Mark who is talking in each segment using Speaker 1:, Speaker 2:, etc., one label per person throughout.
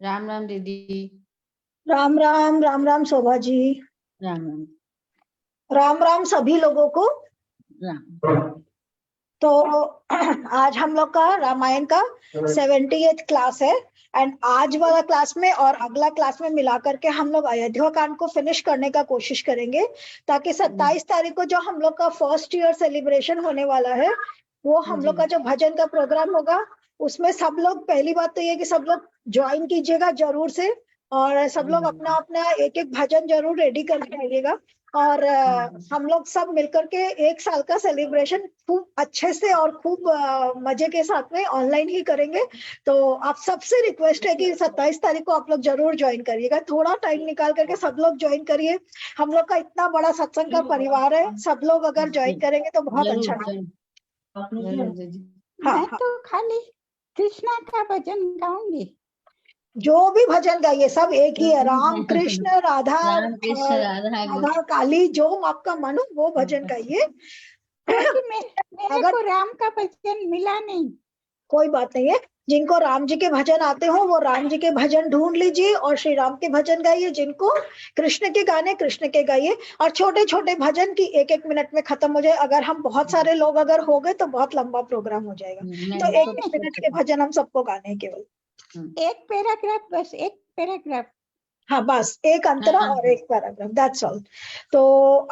Speaker 1: राम राम दीदी।
Speaker 2: राम राम राम राम शोभा जी।
Speaker 1: राम राम।
Speaker 2: राम राम सभी लोगों को।
Speaker 1: राम।
Speaker 2: तो आज हम लोग का रामायण का 78th क्लास है। एंड आज वाला क्लास में और अगला क्लास में मिला करके हम लोग अयोध्या कांड को फिनिश करने का कोशिश करेंगे, ताकि 27 तारीख को जो हम लोग का फर्स्ट ईयर सेलिब्रेशन होने वाला है, वो हम लोग का जो भजन का प्रोग्राम होगा, उसमें सब लोग, पहली बात तो ये कि सब लोग ज्वाइन कीजिएगा जरूर से, और सब लोग अपना अपना एक एक भजन जरूर रेडी करके आइएगा। और हम लोग सब मिलकर के एक साल का सेलिब्रेशन खूब अच्छे से और खूब मजे के साथ में ऑनलाइन ही करेंगे। तो आप सबसे रिक्वेस्ट है कि 27 तारीख को आप लोग जरूर ज्वाइन करिएगा, थोड़ा टाइम निकाल करके सब लोग ज्वाइन करिए। हम लोग का इतना बड़ा सत्संग का परिवार है, सब लोग अगर ज्वाइन करेंगे तो बहुत अच्छा
Speaker 1: हाँ,
Speaker 3: मैं तो खाली कृष्णा का भजन गाऊंगी।
Speaker 2: जो भी भजन गाइए सब एक ही है, राम कृष्ण राधा,
Speaker 1: राम कृष्ण राधा
Speaker 2: राधा काली, जो आपका मन हो वो भजन गाइए।
Speaker 3: क्योंकि मेरे को राम का भजन मिला नहीं।
Speaker 2: कोई बात नहीं है, जिनको राम जी के भजन आते हो वो राम जी के भजन ढूंढ लीजिए और श्री राम के भजन गाइए। जिनको कृष्ण के गाने कृष्ण के गाइए, और छोटे छोटे भजन की एक एक मिनट में खत्म हो जाए। अगर हम बहुत सारे लोग अगर हो गए तो बहुत लंबा प्रोग्राम हो जाएगा, तो एक एक मिनट के भजन हम सबको गाने हैं केवल।
Speaker 3: एक पैराग्राफ, बस एक पैराग्राफ।
Speaker 2: हाँ बस एक अंतरा और एक पैराग्राफ, दैट्स ऑल। तो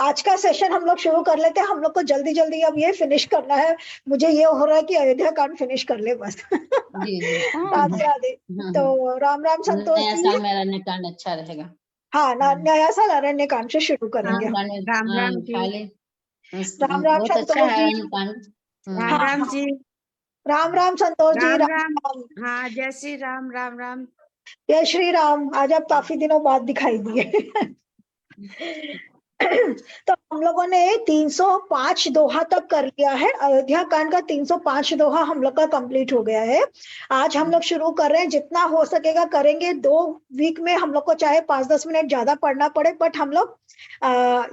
Speaker 2: आज का सेशन हम लोग शुरू कर लेते हैं। हम लोग को जल्दी जल्दी अब ये फिनिश करना है। मुझे ये हो रहा है कि अयोध्या कांड फिनिश कर ले बस। राधे राधे। तो राम राम संतोष जी।
Speaker 1: मेरा कांड अच्छा रहेगा।
Speaker 2: हाँ, नया साल अरण्य कांड से शुरू करेंगे।
Speaker 3: राम राम जी।
Speaker 2: राम राम संतोष जी।
Speaker 3: राम राम जी।
Speaker 2: राम राम संतोष जी।
Speaker 3: राम राम। हाँ, जय श्री राम। राम राम।
Speaker 2: जय श्री राम। आज आप काफी दिनों बाद दिखाई दिए। तो हम लोगों ने 305 दोहा तक कर लिया है। अयोध्या कांड का 305 दोहा हम लोग का कंप्लीट हो गया है। आज हम लोग शुरू कर रहे हैं, जितना हो सकेगा करेंगे। 2 वीक में हम लोग को चाहे 5-10 मिनट ज्यादा पढ़ना पड़े, बट हम लोग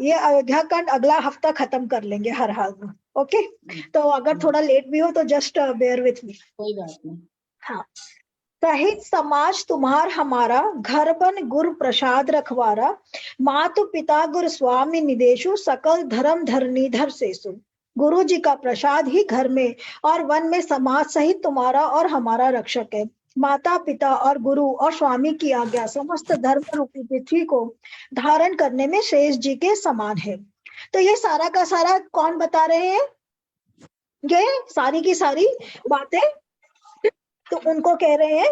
Speaker 2: ये अयोध्या कांड अगला हफ्ता खत्म कर लेंगे हर हाल में। ओके, तो अगर थोड़ा लेट भी हो तो जस्ट बेयर विथ मी।
Speaker 1: कोई बात नहीं।
Speaker 2: हाँ। सहित समाज तुम्हार हमारा, घर बन गुरु प्रसाद रखवारा। मातु पिता गुरु स्वामी निदेशु, सकल धर्म धरनीधर सेसु। गुरु जी का प्रसाद ही घर में और वन में समाज सहित तुम्हारा और हमारा रक्षक है। माता पिता और गुरु और स्वामी की आज्ञा समस्त धर्म रूपी पृथ्वी को धारण करने में शेष जी के समान है। तो ये सारा का सारा कौन बता रहे हैं? ये सारी की सारी बातें तो उनको कह रहे हैं,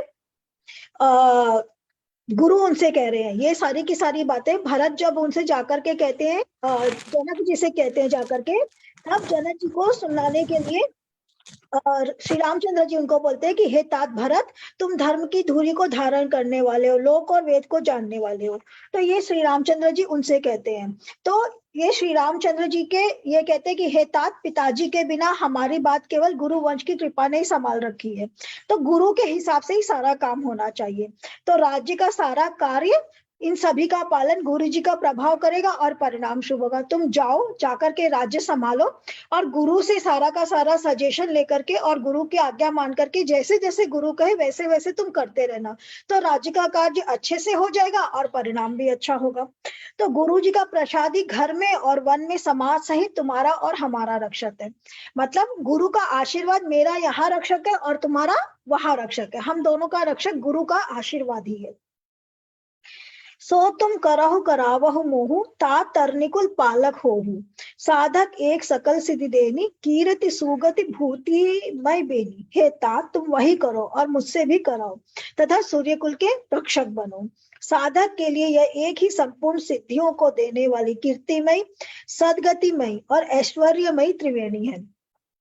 Speaker 2: गुरु उनसे कह रहे हैं। ये सारी की सारी बातें भरत जब उनसे जाकर के कहते हैं, जनक जी से कहते हैं जाकर के, तब जनक जी को सुनाने के लिए और श्री रामचंद्र जी उनको बोलते हैं कि हे तात भरत, तुम धर्म की धुरी को धारण करने वाले हो, लोक और वेद को जानने वाले हो। तो ये श्री रामचंद्र जी उनसे कहते हैं। तो ये श्री रामचंद्र जी के ये कहते हैं कि हे तात, पिताजी के बिना हमारी बात केवल गुरु वंश की कृपा ने ही संभाल रखी है, तो गुरु के हिसाब से ही सारा काम होना चाहिए। तो राज्य का सारा कार्य, इन सभी का पालन गुरु जी का प्रभाव करेगा और परिणाम शुभ होगा। तुम जाओ, जाकर के राज्य संभालो और गुरु से सारा का सारा सजेशन लेकर के और गुरु की आज्ञा मान करके जैसे जैसे गुरु कहे वैसे वैसे तुम करते रहना, तो राज्य का कार्य अच्छे से हो जाएगा और परिणाम भी अच्छा होगा। तो गुरु जी का प्रसाद ही घर में और वन में समाज सहित तुम्हारा और हमारा रक्षक है। मतलब गुरु का आशीर्वाद मेरा यहाँ रक्षक है और तुम्हारा वहां रक्षक है। हम दोनों का रक्षक गुरु का आशीर्वाद ही है। सो तुम करहु करावहु मोहु, ता तरनिकुल पालक होहु। साधक एक सकल सिद्धि देनी, कीर्ति सुगति भूति मय बेनी। हे तात, तुम वही करो और मुझसे भी कराओ, तथा सूर्यकुल के रक्षक बनो। साधक के लिए यह एक ही संपूर्ण सिद्धियों को देने वाली कीर्तिमय, सदगतिमय और ऐश्वर्यमय त्रिवेणी है।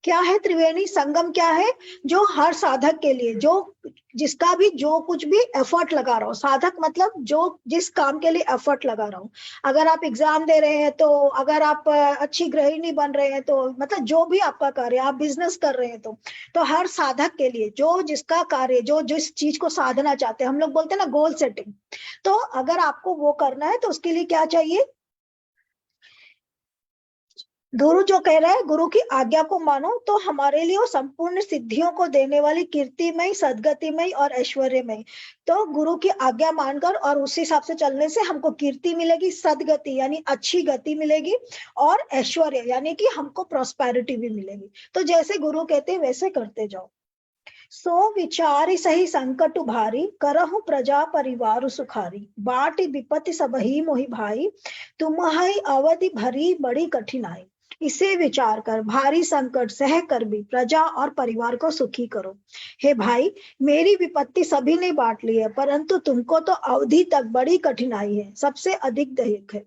Speaker 2: क्या है त्रिवेणी? संगम क्या है? जो हर साधक के लिए, जो जिसका भी जो कुछ भी एफर्ट लगा रहा हो, साधक मतलब जो जिस काम के लिए एफर्ट लगा रहा हो। अगर आप एग्जाम दे रहे हैं, तो अगर आप अच्छी गृहिणी बन रहे हैं, तो मतलब जो भी आपका कार्य, आप बिजनेस कर रहे हैं, तो हर साधक के लिए जो जिसका कार्य, जो जिस चीज को साधना चाहते हैं, हम लोग बोलते हैं ना गोल सेटिंग, तो अगर आपको वो करना है तो उसके लिए क्या चाहिए? गुरु जो कह रहा है, गुरु की आज्ञा को मानो तो हमारे लिए वो संपूर्ण सिद्धियों को देने वाली कीर्तिमय, सदगतिमय और ऐश्वर्यमय। तो गुरु की आज्ञा मानकर और उस हिसाब से चलने से हमको कीर्ति मिलेगी, सदगति यानी अच्छी गति मिलेगी, और ऐश्वर्य यानी कि हमको प्रॉस्पेरिटी भी मिलेगी। तो जैसे गुरु कहते हैं वैसे करते जाओ। सो विचारी सही संकट भारी, करहु प्रजा परिवार सुखारी, बाटी विपत्ति सबही मोहि भाई, तुम्हारी अवधि भरी बड़ी कठिनाई। इसे विचार कर भारी संकट सह कर भी प्रजा और परिवार को सुखी करो। हे भाई, मेरी विपत्ति सभी ने बांट ली है, परंतु तुमको तो अवधि तक बड़ी कठिनाई है, सबसे अधिक दैहिक है।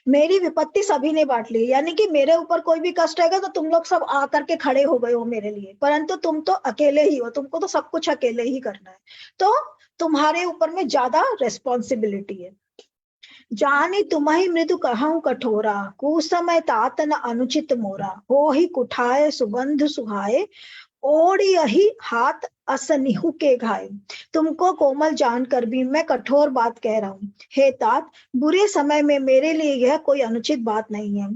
Speaker 2: मेरी विपत्ति सभी ने बांट ली, यानी कि मेरे ऊपर कोई भी कष्ट आएगा तो तुम लोग सब आकर के खड़े हो गए हो मेरे लिए, परंतु तुम तो अकेले ही हो, तुमको तो सब कुछ अकेले ही करना है, तो तुम्हारे ऊपर में ज्यादा रेस्पॉन्सिबिलिटी है। जानी तुम्हि मृदु कहूं कठोरा, कुसमय तात न अनुचित मोरा, हो ही कुठाए सुगंध सुहाए, ओढ़ यही हाथ असनिहु के घाय। तुमको कोमल जानकर भी मैं कठोर बात कह रहा हूँ। हे तात, बुरे समय में मेरे लिए यह कोई अनुचित बात नहीं है।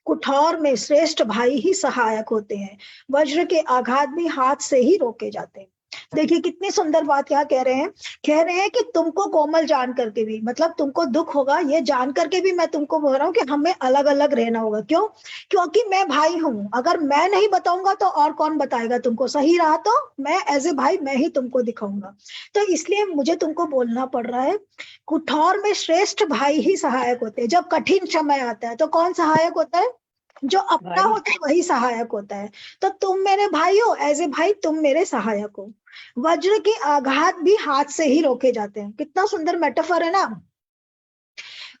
Speaker 2: कुठार में श्रेष्ठ भाई ही सहायक होते हैं, वज्र के आघात भी हाथ से ही रोके जाते हैं। देखिए कितनी सुंदर बात यहाँ कह रहे हैं कि तुमको कोमल जान करके भी, मतलब तुमको दुख होगा ये जान करके भी मैं तुमको बोल रहा हूँ कि हमें अलग अलग रहना होगा। क्यों? क्योंकि मैं भाई हूँ, अगर मैं नहीं बताऊंगा तो और कौन बताएगा तुमको? सही रहा तो मैं एज ए भाई मैं ही तुमको दिखाऊंगा, तो इसलिए मुझे तुमको बोलना पड़ रहा है। कुठार में श्रेष्ठ भाई ही सहायक होते हैं। जब कठिन समय आता है तो कौन सहायक होता है? जो अपना होता है वही सहायक होता है। तो तुम मेरे भाई हो, एज ए भाई तुम मेरे सहायक हो। वज्र के आघात भी हाथ से ही रोके जाते हैं। कितना सुंदर मेटाफर है ना।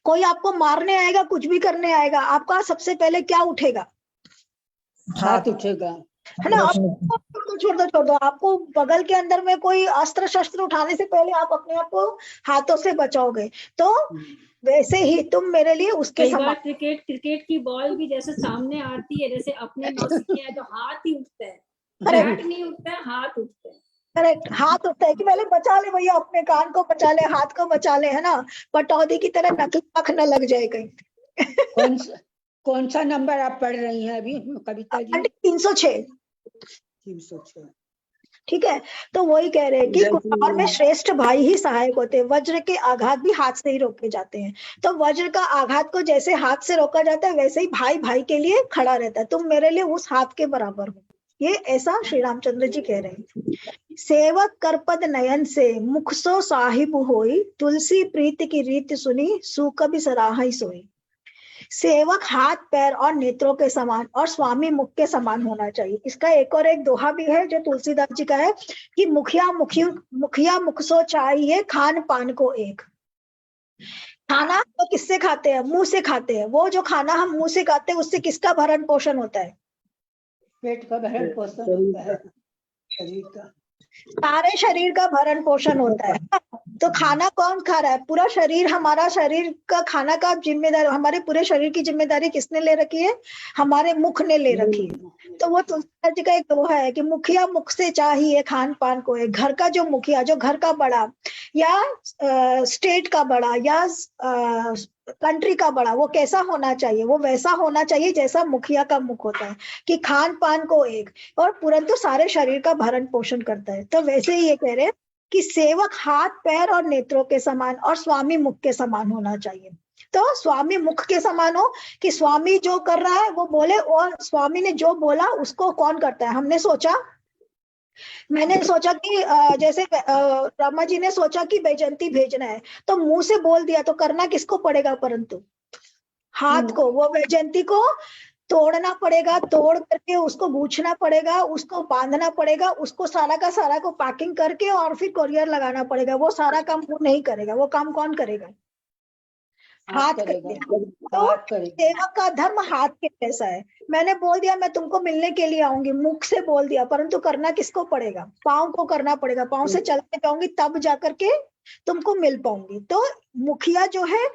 Speaker 2: कोई आपको मारने आएगा, कुछ भी करने आएगा, आपका सबसे पहले क्या उठेगा?
Speaker 4: हाथ उठेगा,
Speaker 2: है ना। छोड़ दो, आपको बगल के अंदर में कोई अस्त्र शस्त्र उठाने से पहले आप अपने आप को हाथों से बचाओगे। तो वैसे ही तुम मेरे लिए उसके
Speaker 5: कई बार
Speaker 2: समान।
Speaker 5: क्रिकेट की बॉल भी जैसे सामने आती है, जैसे अपने नौसिखिया है तो हाथ ही उठता है,
Speaker 2: अरे
Speaker 5: बैट नहीं उठता है, हाथ उठता है।
Speaker 2: करेक्ट, हाथ उठता है कि पहले बचा ले भैया, अपने कान को बचा ले, हाथ को बचा ले, है ना। पटौदी की तरह नकली आंख न लग जाए कहीं।
Speaker 4: कौन सा नंबर आप पढ़ रही हैं अभी कविता जी?
Speaker 2: 306।
Speaker 4: 306।
Speaker 2: ठीक है, तो वही कह रहे हैं कि कुठार में श्रेष्ठ भाई ही सहायक होते हैं, वज्र के आघात भी हाथ से ही रोके जाते हैं। तो वज्र का आघात को जैसे हाथ से रोका जाता है वैसे ही भाई भाई के लिए खड़ा रहता है। तुम मेरे लिए उस हाथ के बराबर हो, ये ऐसा श्री रामचंद्र जी कह रहे हैं। सेवक करपद नयन से मुख सो साहिब होई, तुलसी प्रीति की रीत सुनी, सूक भी सराहा सोई। सेवक हाथ पैर और नेत्रों के समान और स्वामी मुख के समान होना चाहिए। इसका एक और एक दोहा भी है जो तुलसीदास जी का है कि मुखिया मुख सो चाहिए, खान पान को एक। खाना तो किससे खाते हैं? मुंह से खाते हैं। वो जो खाना हम मुंह से खाते हैं उससे किसका भरण पोषण होता है?
Speaker 4: पेट का भरण पोषण होता है, शरीर का,
Speaker 2: सारे शरीर का भरण पोषण होता है। तो खाना कौन खा रहा है? पूरा शरीर। हमारा शरीर का खाना का जिम्मेदारी, हमारे पूरे शरीर की जिम्मेदारी किसने ले रखी है? हमारे मुख ने ले रखी है। तो वो तुलसीदास जी का एक दोहा है कि मुखिया मुख से चाहिए, खान पान को एक। घर का जो मुखिया, जो घर का बड़ा या स्टेट का बड़ा या कंट्री का बड़ा, वो कैसा होना चाहिए? वो वैसा होना चाहिए जैसा मुखिया का मुख होता है कि खान पान को एक और परंतु सारे शरीर का भरण पोषण करता है। तो वैसे ही ये कह रहे हैं कि सेवक हाथ पैर और नेत्रों के समान और स्वामी मुख के समान होना चाहिए। तो स्वामी मुख के समान हो कि स्वामी जो कर रहा है वो बोले, और स्वामी ने जो बोला उसको कौन करता है? मैंने सोचा कि जैसे रमा जी ने सोचा कि बैजंती भेजना है तो मुंह से बोल दिया, तो करना किसको पड़ेगा? परंतु हाथ को, वो बैजंती को तोड़ना पड़ेगा, तोड़ करके उसको गूंथना पड़ेगा, उसको बांधना पड़ेगा, उसको सारा का सारा को पैकिंग करके और फिर कोरियर लगाना पड़ेगा। वो सारा काम वो नहीं करेगा, वो काम कौन करेगा? हाथ करेगा। तो सेवक का धर्म हाथ के जैसा है। मैंने बोल दिया मैं तुमको मिलने के लिए आऊंगी, मुख से बोल दिया, परंतु करना किसको पड़ेगा? पाँव को करना पड़ेगा। पाँव से चल के जाऊंगी तब जाकर के तुमको मिल पाऊंगी। तो मुखिया जो है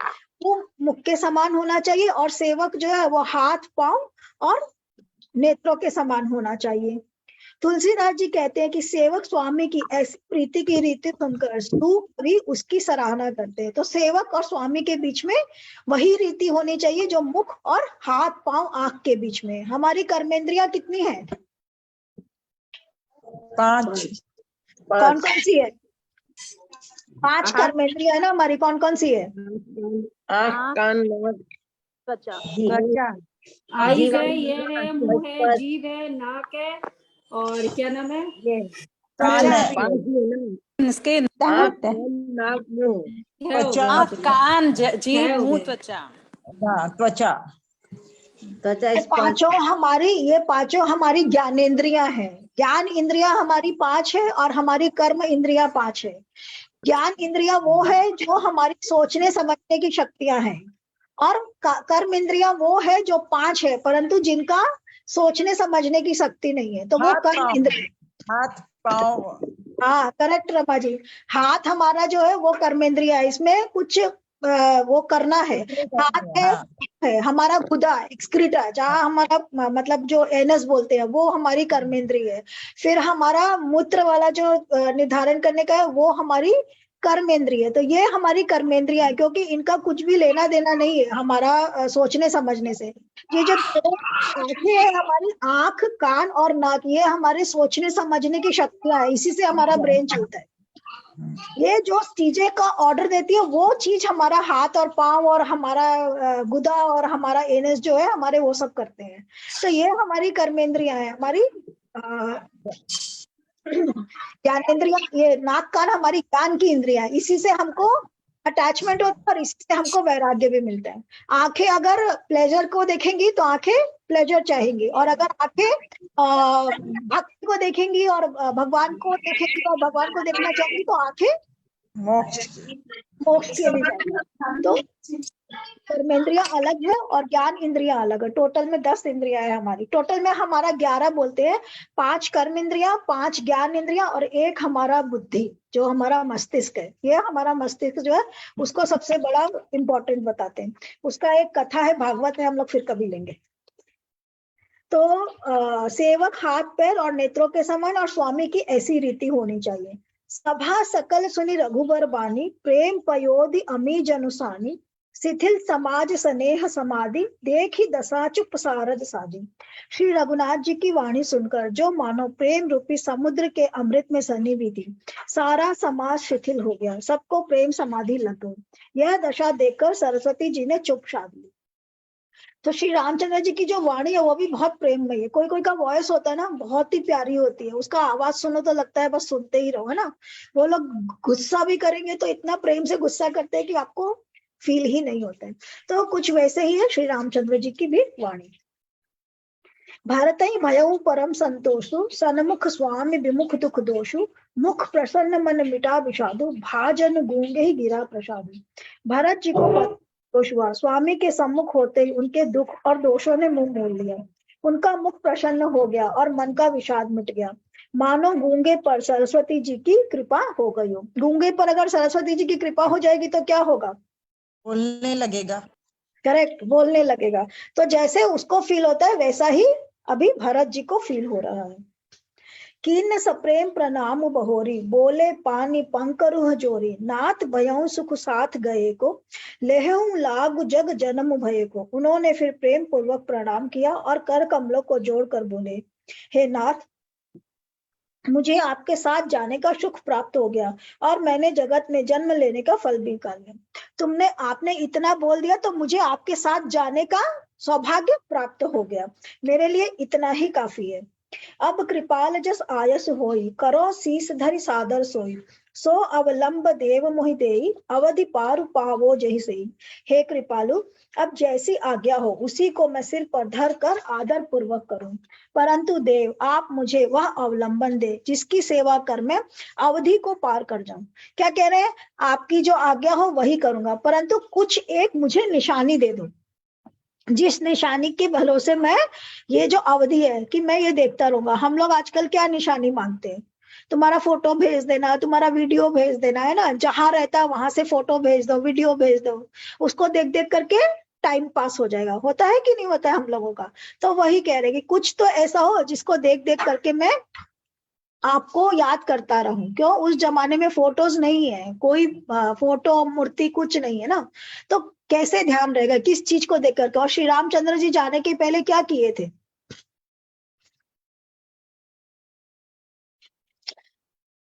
Speaker 2: वो मुख के समान होना चाहिए और सेवक जो है वो हाथ पाँव और नेत्रों के समान होना चाहिए। तुलसीदास जी कहते हैं कि सेवक स्वामी की ऐसी प्रीति की रीति सुनकर स्तूप भी उसकी सराहना करते हैं। तो सेवक और स्वामी के बीच में वही रीति होनी चाहिए जो मुख और हाथ पांव आंख के बीच में। हमारी कर्मेंद्रियां कितनी है?
Speaker 6: 5
Speaker 2: कौन कौन सी है? 5 कर्मेंद्रियां है ना हमारी। कौन कौन सी है?
Speaker 6: आँख, कान, नाक, त्वचा,
Speaker 5: आईज है, ये है, मुंह है, जीभ है, नाक है, और क्या नाम है?
Speaker 6: कान है,
Speaker 3: इसके
Speaker 6: आँख,
Speaker 3: दांत
Speaker 6: कान, नाक, मुंह,
Speaker 5: है हो
Speaker 6: त्वचा,
Speaker 5: गया।
Speaker 3: कान
Speaker 5: है
Speaker 3: जीभ
Speaker 5: हो
Speaker 3: मुंह
Speaker 5: गया।
Speaker 3: त्वचा।
Speaker 6: हाँ, त्वचा
Speaker 2: ये पांचों हमारी ज्ञानेंद्रियां हैं। ज्ञान इंद्रियां हमारी 5 है और हमारी कर्म इंद्रियां 5 है। ज्ञान इंद्रियां वो है जो हमारी सोचने समझने की शक्तियां हैं, और कर्म इंद्रियां वो है जो 5 है परंतु जिनका सोचने समझने की शक्ति नहीं है, तो वो कर्म इंद्रिया।
Speaker 6: हाथ पाँव।
Speaker 2: हाँ करेक्ट रमा जी। हाथ हमारा जो है वो कर्मेंद्रिया है, इसमें कुछ वो करना है। हाथ है हमारा गुदा एक्सक्रीटा, जहाँ हमारा मतलब जो एनस बोलते हैं वो हमारी कर्मेंद्रिय है। फिर हमारा मूत्र वाला जो निर्धारण करने का है वो हमारी कर्मेंद्रिय है। तो ये हमारी कर्मेंद्रिया है, क्योंकि इनका कुछ भी लेना देना नहीं है हमारा सोचने समझने से। ये जो आंखें है हमारी, आंख कान और नाक, ये हमारे सोचने समझने की शक्तियां है, इसी से हमारा ब्रेन चलता है। ये जो चीजें का ऑर्डर देती है वो चीज हमारा हाथ और पांव और हमारा गुदा और हमारा एनएस जो है हमारे वो सब करते हैं। तो ये हमारी कर्मेंद्रियां है। हमारी ज्ञानेंद्रियां, ये नाक कान हमारी ज्ञान की इंद्रियां, इसी से हमको अटैचमेंट होता है और इसी से हमको वैराग्य भी मिलता है। आंखें अगर प्लेजर को देखेंगी तो आंखें प्लेजर चाहेंगी, और अगर आंखें भक्ति को देखेंगी और भगवान को देखेंगी और भगवान को देखना चाहेंगी तो आंखें मोक्ष के लिए जाएंगी। तो कर्मेंद्रियां अलग है और ज्ञान इंद्रियां अलग है। टोटल में 10 इंद्रियां है हमारी। टोटल में हमारा 11 बोलते हैं। 5 कर्म इंद्रियां, 5 ज्ञान इंद्रियां और 1 हमारा बुद्धि जो हमारा मस्तिष्क है। ये हमारा मस्तिष्क जो है उसको सबसे बड़ा इंपॉर्टेंट बताते हैं। उसका एक कथा है भागवत में, हम लोग फिर कभी लेंगे। तो सेवक हाथ पैर और नेत्रों के समान और स्वामी की ऐसी रीति होनी चाहिए। सभा सकल सुनि रघुबर बानी, प्रेम पयोधि अमी जनुसानी, शिथिल समाज स्नेह समाधि, देखी दशा चुप सारद साजी। श्री रघुनाथ जी की वाणी सुनकर जो मानो प्रेम रूपी समुद्र के अमृत में सनी हुई थी, सारा समाज शिथिल हो गया, सबको प्रेम समाधि लग गई। यह दशा देखकर सरस्वती जी ने चुप साध ली। तो श्री रामचंद्र जी की जो वाणी है वो भी बहुत प्रेममय है। कोई कोई का वॉइस होता है ना, बहुत ही प्यारी होती है, उसका आवाज सुनो तो लगता है बस सुनते ही रहो, है ना। वो लोग गुस्सा भी करेंगे तो इतना प्रेम से गुस्सा करते हैं कि आपको फील ही नहीं होता है। तो कुछ वैसे ही है श्री रामचंद्र जी की भी वाणी। भारत ही भयऊ परम संतोषु, सन्मुख स्वामी विमुख दुख दोषु, मुख प्रसन्न मन मिटा विषादु, भाजन गूंगे ही गिरा प्रसादु। भरत जी को दोष हुआ, स्वामी के सम्मुख होते ही उनके दुख और दोषों ने मुंह मोड़ लिया। उनका मुख प्रसन्न हो गया और मन का विषाद मिट गया, मानो गूंगे पर सरस्वती जी की कृपा हो गई हो। गूंगे पर अगर सरस्वती जी की कृपा हो जाएगी तो क्या होगा?
Speaker 6: बोलने लगेगा।
Speaker 2: करेक्ट, बोलने लगेगा। तो जैसे उसको फील होता है वैसा ही अभी भरत जी को फील हो रहा है। कीन सप्रेम प्रणाम बहोरी, बोले पानी पंकरुह जोरी, नाथ भयऊ सुख साथ गए को, लेहऊ लागु जग जन्म भय को। उन्होंने फिर प्रेम पूर्वक प्रणाम किया और कर कमलों को जोड़कर बोले, हे नाथ, मुझे आपके साथ जाने का सुख प्राप्त हो गया और मैंने जगत में जन्म लेने का फल भी कर लिया। आपने इतना बोल दिया तो मुझे आपके साथ जाने का सौभाग्य प्राप्त हो गया, मेरे लिए इतना ही काफी है। अब कृपाल जस आयस होई, करो शीस धरि सादर सोई, सो अवलंब देव मोहि देई, अवधि पारु पावो जहि सही। हे कृपालु, अब जैसी आज्ञा हो उसी को मैं सिर पर धर कर आदर पूर्वक करूं, परंतु देव आप मुझे वह अवलंबन दे जिसकी सेवा कर मैं अवधि को पार कर जाऊं। क्या कह रहे हैं? आपकी जो आज्ञा हो वही करूंगा, परंतु कुछ एक मुझे निशानी दे दो, जिस निशानी के भरोसे मैं ये जो अवधि है कि मैं ये देखता रहूंगा। हम लोग आजकल क्या निशानी मांगते हैं? तुम्हारा फोटो भेज देना, तुम्हारा वीडियो भेज देना, है ना। जहां रहता है वहां से फोटो भेज दो, वीडियो भेज दो, उसको देख देख करके टाइम पास हो जाएगा। होता है कि नहीं होता है हम लोगों का? तो वही कह रहे कि कुछ तो ऐसा हो जिसको देख देख करके मैं आपको याद करता रहूं। क्यों? उस जमाने में फोटोज नहीं है, कोई फोटो मूर्ति कुछ नहीं है ना, तो कैसे ध्यान रहेगा किस चीज को देख करके। और श्री रामचंद्र जी जाने के पहले क्या किए थे?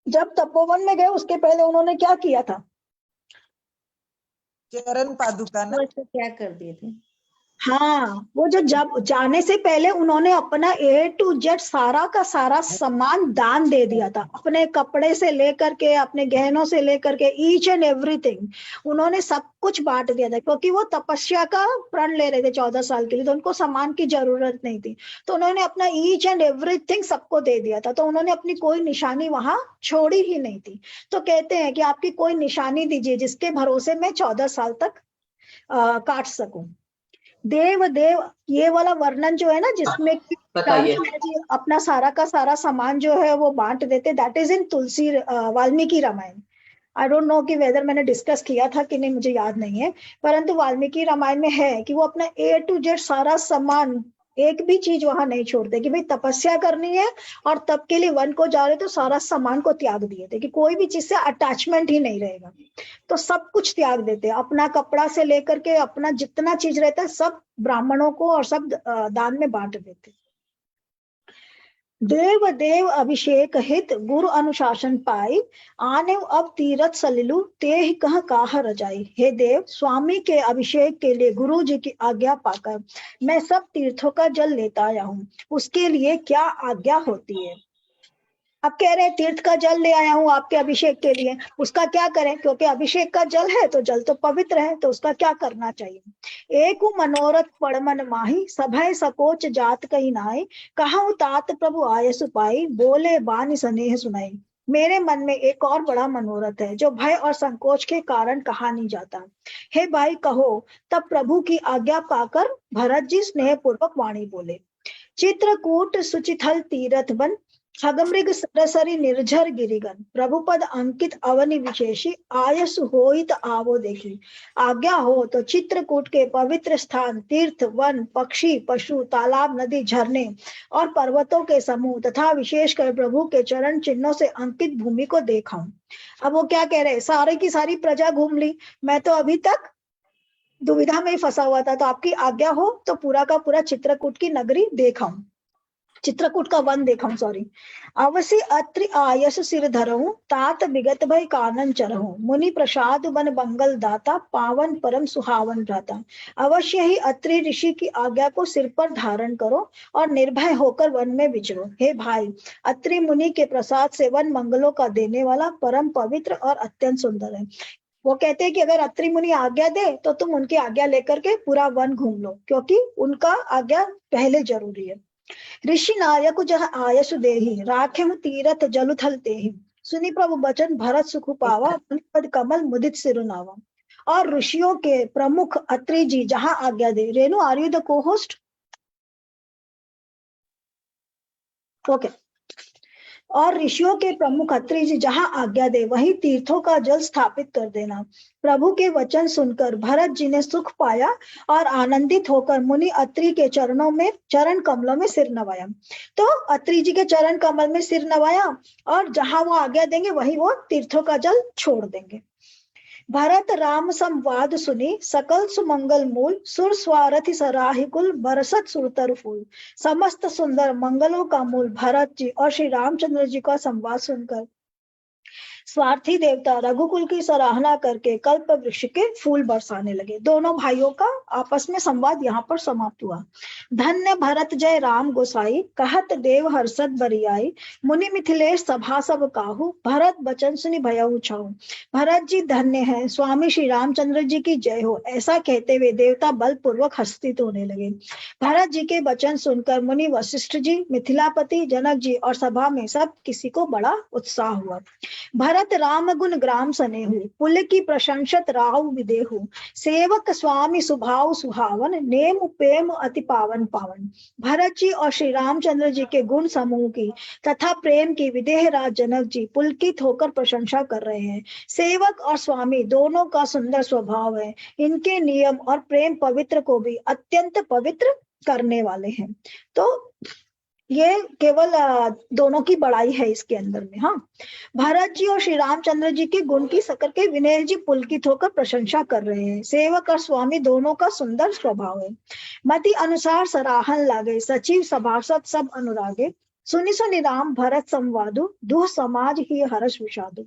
Speaker 2: जब तपोवन में गए उसके पहले उन्होंने क्या किया था?
Speaker 6: चरण पादुका ना।
Speaker 1: क्या कर दिए थे?
Speaker 2: हाँ, वो जो जब जाने से पहले उन्होंने अपना A to Z सारा का सारा सामान दान दे दिया था। अपने कपड़े से लेकर के, अपने गहनों से लेकर के, ईच एंड एवरीथिंग उन्होंने सब कुछ बांट दिया था। क्योंकि वो तपस्या का प्रण ले रहे थे 14 साल के लिए, तो उनको सामान की जरूरत नहीं थी, तो उन्होंने अपना ईच एंड एवरीथिंग सबको दे दिया था। तो उन्होंने अपनी कोई निशानी वहां छोड़ी ही नहीं थी। तो कहते हैं कि आपकी कोई निशानी दीजिए जिसके भरोसे मैं 14 साल तक काट सकूं। देव देव, ये वाला वर्णन जो है ना, जिसमें कि रामचंद्र जी अपना सारा का सारा सामान जो है वो बांट देते, that is in Tulsi Valmiki Ramayan. I don't know कि वेदर मैंने डिस्कस किया था कि नहीं, मुझे याद नहीं है, परंतु वाल्मीकि रामायण में है कि वो अपना A to Z सारा सामान, एक भी चीज वहां नहीं छोड़ते कि भाई तपस्या करनी है और तब के लिए वन को जा रहे तो सारा सामान को त्याग दिए थे कि कोई भी चीज से अटैचमेंट ही नहीं रहेगा। तो सब कुछ त्याग देते, अपना कपड़ा से लेकर के अपना जितना चीज रहता है सब ब्राह्मणों को और सब दान में बांट देते। देव देव अभिषेक हित गुरु अनुशासन पाई, आने अब तीरथ सलिलु ते कह काह रजाई। हे देव, स्वामी के अभिषेक के लिए गुरु जी की आज्ञा पाकर मैं सब तीर्थों का जल लेता आया हूँ, उसके लिए क्या आज्ञा होती है? अब कह रहे हैं तीर्थ का जल ले आया हूं आपके अभिषेक के लिए, उसका क्या करें? क्योंकि अभिषेक का जल है तो जल तो पवित्र है, तो उसका क्या करना चाहिए? एक मनोरथ पड़मन माही, सभय सकोच जात कही नाई, कहूं तात प्रभु आय सुपाई, बोले बानी स्नेह सुनाई। मेरे मन में एक और बड़ा मनोरथ है जो भय और संकोच के कारण कहा नहीं जाता। हे भाई कहो। तब प्रभु की आज्ञा पाकर भरत जी स्नेह पूर्वक वाणी बोले। चित्रकूट सुचिथल तीरथ बन, खगमृग सरसरी निर्झर गिरिगन, प्रभुपद अंकित अवनि विशेषी, आयस होइत आवो देखी। आज्ञा हो तो चित्रकूट के पवित्र स्थान, तीर्थ, वन, पक्षी, पशु, तालाब, नदी, झरने और पर्वतों के समूह तथा विशेषकर प्रभु के चरण चिन्हों से अंकित भूमि को देखाऊं। अब वो क्या कह रहे हैं? सारे की सारी प्रजा घूम ली, मैं तो अभी तक दुविधा में ही फंसा हुआ था, तो आपकी आज्ञा हो तो पूरा का पूरा चित्रकूट की नगरी देखाऊं, चित्रकूट का वन देखा, सॉरी। अवश्य अत्रि आयस सिर धरहूं, तात विगत भय कानन चरहूं, मुनि प्रसाद बन बंगल दाता, पावन परम सुहावन रहता। अवश्य ही अत्रि ऋषि की आज्ञा को सिर पर धारण करो और निर्भय होकर वन में विचरो। हे भाई, अत्रि मुनि के प्रसाद से वन मंगलों का देने वाला, परम पवित्र और अत्यंत सुंदर है। वो कहते हैं कि अगर अत्रि मुनि आज्ञा दे तो तुम उनकी आज्ञा लेकर के पूरा वन घूम लो, क्योंकि उनका आज्ञा पहले जरूरी है। ऋषि नायक जह आयसु देहि, राखेम तीरथ जलुथल तेहि, सुनी प्रभु बचन भरत सुख पावा, पद कमल मुदित सिरुनावा। और ऋषियों के प्रमुख अत्रि जी जहां आज्ञा दे, रेणु आर यू द को होस्ट? ओके। और ऋषियों के प्रमुख अत्रि जी जहां आज्ञा दे वहीं तीर्थों का जल स्थापित कर देना। प्रभु के वचन सुनकर भरत जी ने सुख पाया और आनंदित होकर मुनि अत्रि के चरण कमलों में सिर नवाया। तो अत्रि जी के चरण कमल में सिर नवाया और जहां वो आज्ञा देंगे वहीं वो तीर्थों का जल छोड़ देंगे। भरत राम संवाद सुनी, सकल सुमंगल मूल, सुर स्वारथि सराहि कुल, बरसत सुरतर फूल। समस्त सुंदर मंगलों का मूल भरत जी और श्री रामचंद्र जी का संवाद सुनकर स्वार्थी देवता रघुकुल की सराहना करके कल्प वृक्ष के फूल बरसाने लगे। दोनों भाइयों का आपस में संवाद यहाँ पर समाप्त हुआ। धन्य भरत जय राम गोसाई, कहत देव हर्षद बरियाई, मुनि मिथिलेश सभा सब काहू, भरत बचन सुनि भयउ छाऊ। भरत जी धन्य है, स्वामी श्री रामचंद्र जी की जय हो, ऐसा कहते हुए देवता बलपूर्वक हर्षित होने लगे। भरत जी के वचन सुनकर मुनि वशिष्ठ जी, मिथिलापति जनक जी और सभा में सब किसी को बड़ा उत्साह हुआ। भरत राम गुण ग्राम सनेहु, पुल की प्रशंसत राहु विदेहु, सेवक स्वामी सुभाव सुहावन, नेम प्रेम अति पावन पावन। भरत जी और श्री रामचंद्र जी के गुण समूह की तथा प्रेम की विदेह राज जनक जी पुलकित होकर प्रशंसा कर रहे हैं। सेवक और स्वामी दोनों का सुंदर स्वभाव है, इनके नियम और प्रेम पवित्र को भी अत्यंत पवित्र करने वाले हैं। तो ये केवल दोनों की बड़ाई है इसके अंदर में। हाँ, भरत जी और श्री रामचंद्र जी के गुण की सकर के विनय जी पुलकित होकर प्रशंसा कर रहे हैं। सेवक और स्वामी दोनों का सुंदर स्वभाव है। मति अनुसार सराहन लागे, सचिव सभासद सब अनुरागे। सुनि सुनि राम भरत संवादु, दुह समाज ही हर्ष विषादु।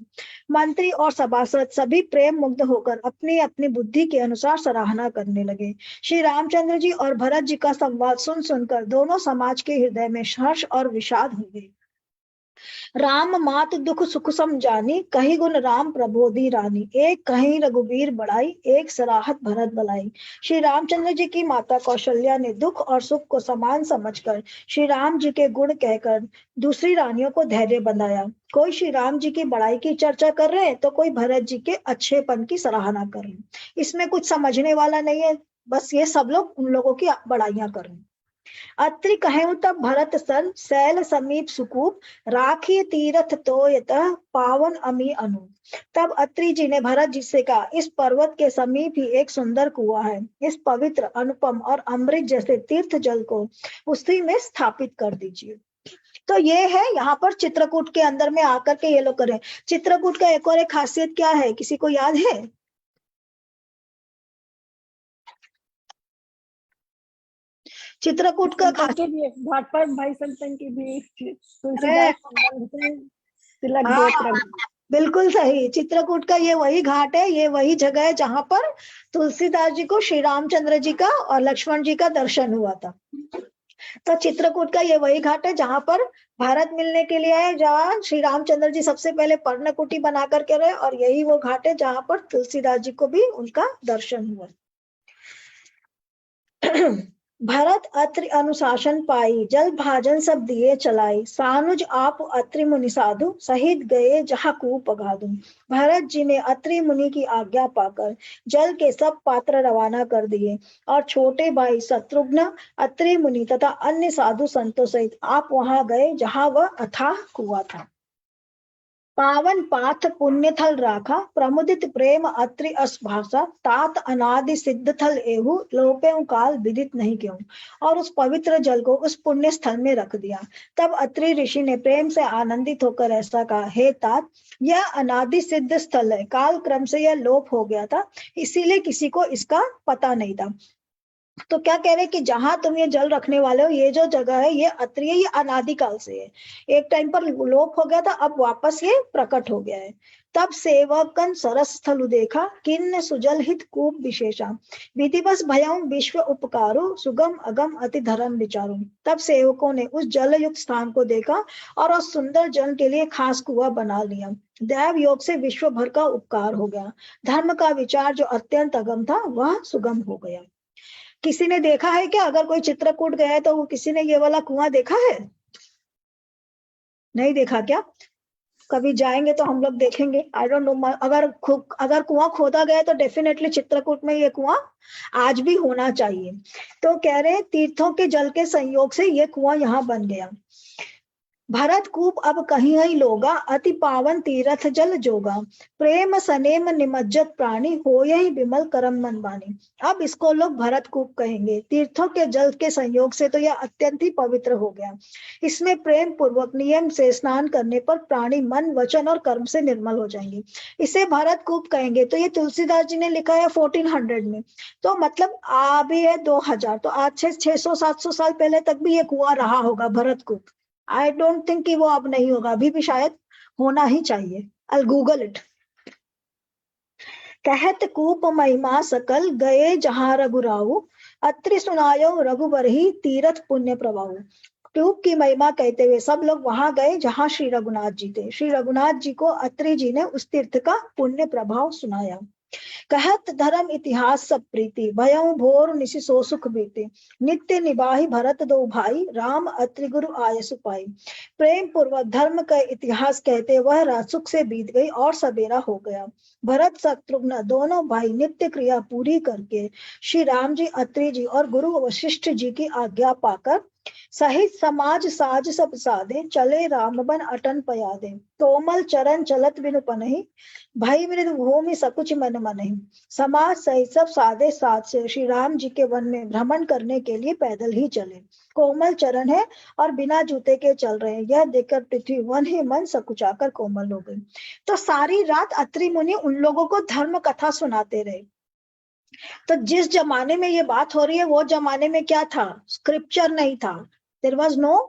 Speaker 2: मंत्री और सभासद सभी प्रेम मुग्ध होकर अपनी अपनी बुद्धि के अनुसार सराहना करने लगे। श्री रामचंद्र जी और भरत जी का संवाद सुन सुनकर दोनों समाज के हृदय में हर्ष और विषाद हो गए। राम मात दुख सुख समझानी, कही गुण राम प्रबोधि रानी। एक कहीं रघुबीर बड़ाई, एक सराहत भरत भलाई। श्री रामचंद्र जी की माता कौशल्या ने दुख और सुख को समान समझकर श्री राम जी के गुण कहकर दूसरी रानियों को धैर्य बंधाया। कोई श्री राम जी की बड़ाई की चर्चा कर रहे हैं तो कोई भरत जी के अच्छेपन की सराहना कर रहे हैं। इसमें कुछ समझने वाला नहीं है, बस ये सब लोग उन लोगों की बड़ाइयां कर रहे हैं। अत्रि कहूं तब भरत सन, सैल समीप सुकूप। राखी तीरथ तोयतः, पावन अमी अनु। तब अत्रि जी ने भरत जी से कहा, इस पर्वत के समीप ही एक सुंदर कुआं है। इस पवित्र, अनुपम और अमृत जैसे तीर्थ जल को उसी में स्थापित कर दीजिए। तो ये है यहाँ पर चित्रकूट के अंदर में आकर के ये लोग करें। चित्रकूट का एक और एक खासियत क्या है, किसी को याद है? चित्रकूट का
Speaker 4: घाट पर भाई संतन की भी तुलसीदास तिलक गोत्र।
Speaker 2: बिल्कुल सही, चित्रकूट का ये वही घाट है, ये वही जगह है जहां पर तुलसीदास जी को श्री रामचंद्र जी का और लक्ष्मण जी का दर्शन हुआ था। तो चित्रकूट का ये वही घाट है जहां पर भारत मिलने के लिए आए, जहाँ श्री रामचंद्र जी सबसे पहले पर्णकुटी बना करके रहे, और यही वो घाट है जहां पर तुलसीदास जी को भी उनका दर्शन हुआ। भरत अत्रि अनुशासन पाई, जल भाजन सब दिए चलाई। सानुज आप अत्रि मुनि साधु, सहित गए जहाँ कूप अगाधु। भरत जी ने अत्रि मुनि की आज्ञा पाकर जल के सब पात्र रवाना कर दिए और छोटे भाई शत्रुघ्न, अत्रि मुनि तथा अन्य साधु संतों सहित आप वहां गए जहाँ वह अथाह कुआं था। पावन पाथ पुण्य थल राखा, प्रमुदित प्रेम अत्रि अस भाषा। तात अनादि सिद्ध थल एहु, लोपे काल विदित नहीं क्यों। और उस पवित्र जल को उस पुण्य स्थल में रख दिया। तब अत्रि ऋषि ने प्रेम से आनंदित होकर ऐसा कहा, हे तात, यह अनादि सिद्ध स्थल है, काल क्रम से यह लोप हो गया था, इसीलिए किसी को इसका पता नहीं था। तो क्या कह रहे कि जहां तुम ये जल रखने वाले हो, ये जो जगह है ये अत्रि है, ये अनादिकाल से है। एक टाइम पर लोप हो गया था, अब वापस ये प्रकट हो गया है। तब सेवकन सरस स्थल देखा, किन्न सुजल हित कूप विशेषा। विधिवश भयं विश्व उपकारो, सुगम अगम अति धर्म विचारो। तब सेवकों ने उस जल युक्त स्थान को देखा और उस सुंदर जल के लिए खास कुआं बना लिया। दैव योग से विश्व भर का उपकार हो गया। धर्म का विचार जो अत्यंत अगम था वह सुगम हो गया। किसी ने देखा है क्या? अगर कोई चित्रकूट गया है तो वो किसी ने ये वाला कुआं देखा है? नहीं देखा क्या? कभी जाएंगे तो हम लोग देखेंगे। आई डोंट नो, अगर कुआं खोदा गया तो डेफिनेटली चित्रकूट में ये कुआं आज भी होना चाहिए। तो कह रहे तीर्थों के जल के संयोग से ये कुआं यहाँ बन गया। भरत कूप अब कहीं ही लोगा, अति पावन तीर्थ जल जोगा। प्रेम सनेम निमज्जत प्राणी, हो यही विमल करम मन बानी। अब इसको लोग भरत कूप कहेंगे। तीर्थों के जल के संयोग से तो यह अत्यंत ही पवित्र हो गया। इसमें प्रेम पूर्वक नियम से स्नान करने पर प्राणी मन, वचन और कर्म से निर्मल हो जाएंगे। इसे भरत कूप कहेंगे। तो ये तुलसीदास जी ने लिखा है 1400 में, तो मतलब अभी है 2000, तो आज से 600-700 साल पहले तक भी ये कुआं रहा होगा Bharat Koop. I don't think कि वो अब नहीं होगा, अभी भी शायद होना ही चाहिए। I'll Google it. कहत कूप महिमा सकल, गए जहां रघुराऊ। अत्रि सुनायो रघुबर ही, तीर्थ पुण्य प्रभाऊ। कूप की महिमा कहते हुए सब लोग वहां गए जहां श्री रघुनाथ जी थे। श्री रघुनाथ जी को अत्रि जी ने उस तीर्थ का पुण्य प्रभाव सुनाया। कहत धर्म इतिहास सब प्रीति, भयं भोर निशि सो सुख बीते। नित्य निभाही भरत दो भाई, राम अत्रि गुरु आयसु पाई। प्रेम पूर्वक धर्म का इतिहास कहते वह रात सुख से बीत गई और सवेरा हो गया। भरत शत्रुघ्न दोनों भाई नित्य क्रिया पूरी करके श्री राम जी, अत्रि जी और गुरु वशिष्ठ जी की आज्ञा पाकर सहित समाज साज सब साधे, चले राम बन अटन पयादे। कोमल चरण चलत बिनु पनहि, भई मृद भूमि सकुच मन मनहि। समाज सहित सब साधे साथ से श्री राम जी के वन में भ्रमण करने के लिए पैदल ही चले। कोमल चरण है और बिना जूते के चल रहे हैं, यह देखकर पृथ्वी वन ही मन सकुचाकर कोमल हो गई। तो सारी रात अत्रि मुनि उन लोगों को धर्म कथा सुनाते रहे। तो जिस जमाने में ये बात हो रही है वो जमाने में क्या था? स्क्रिप्चर नहीं था, देयर वाज नो,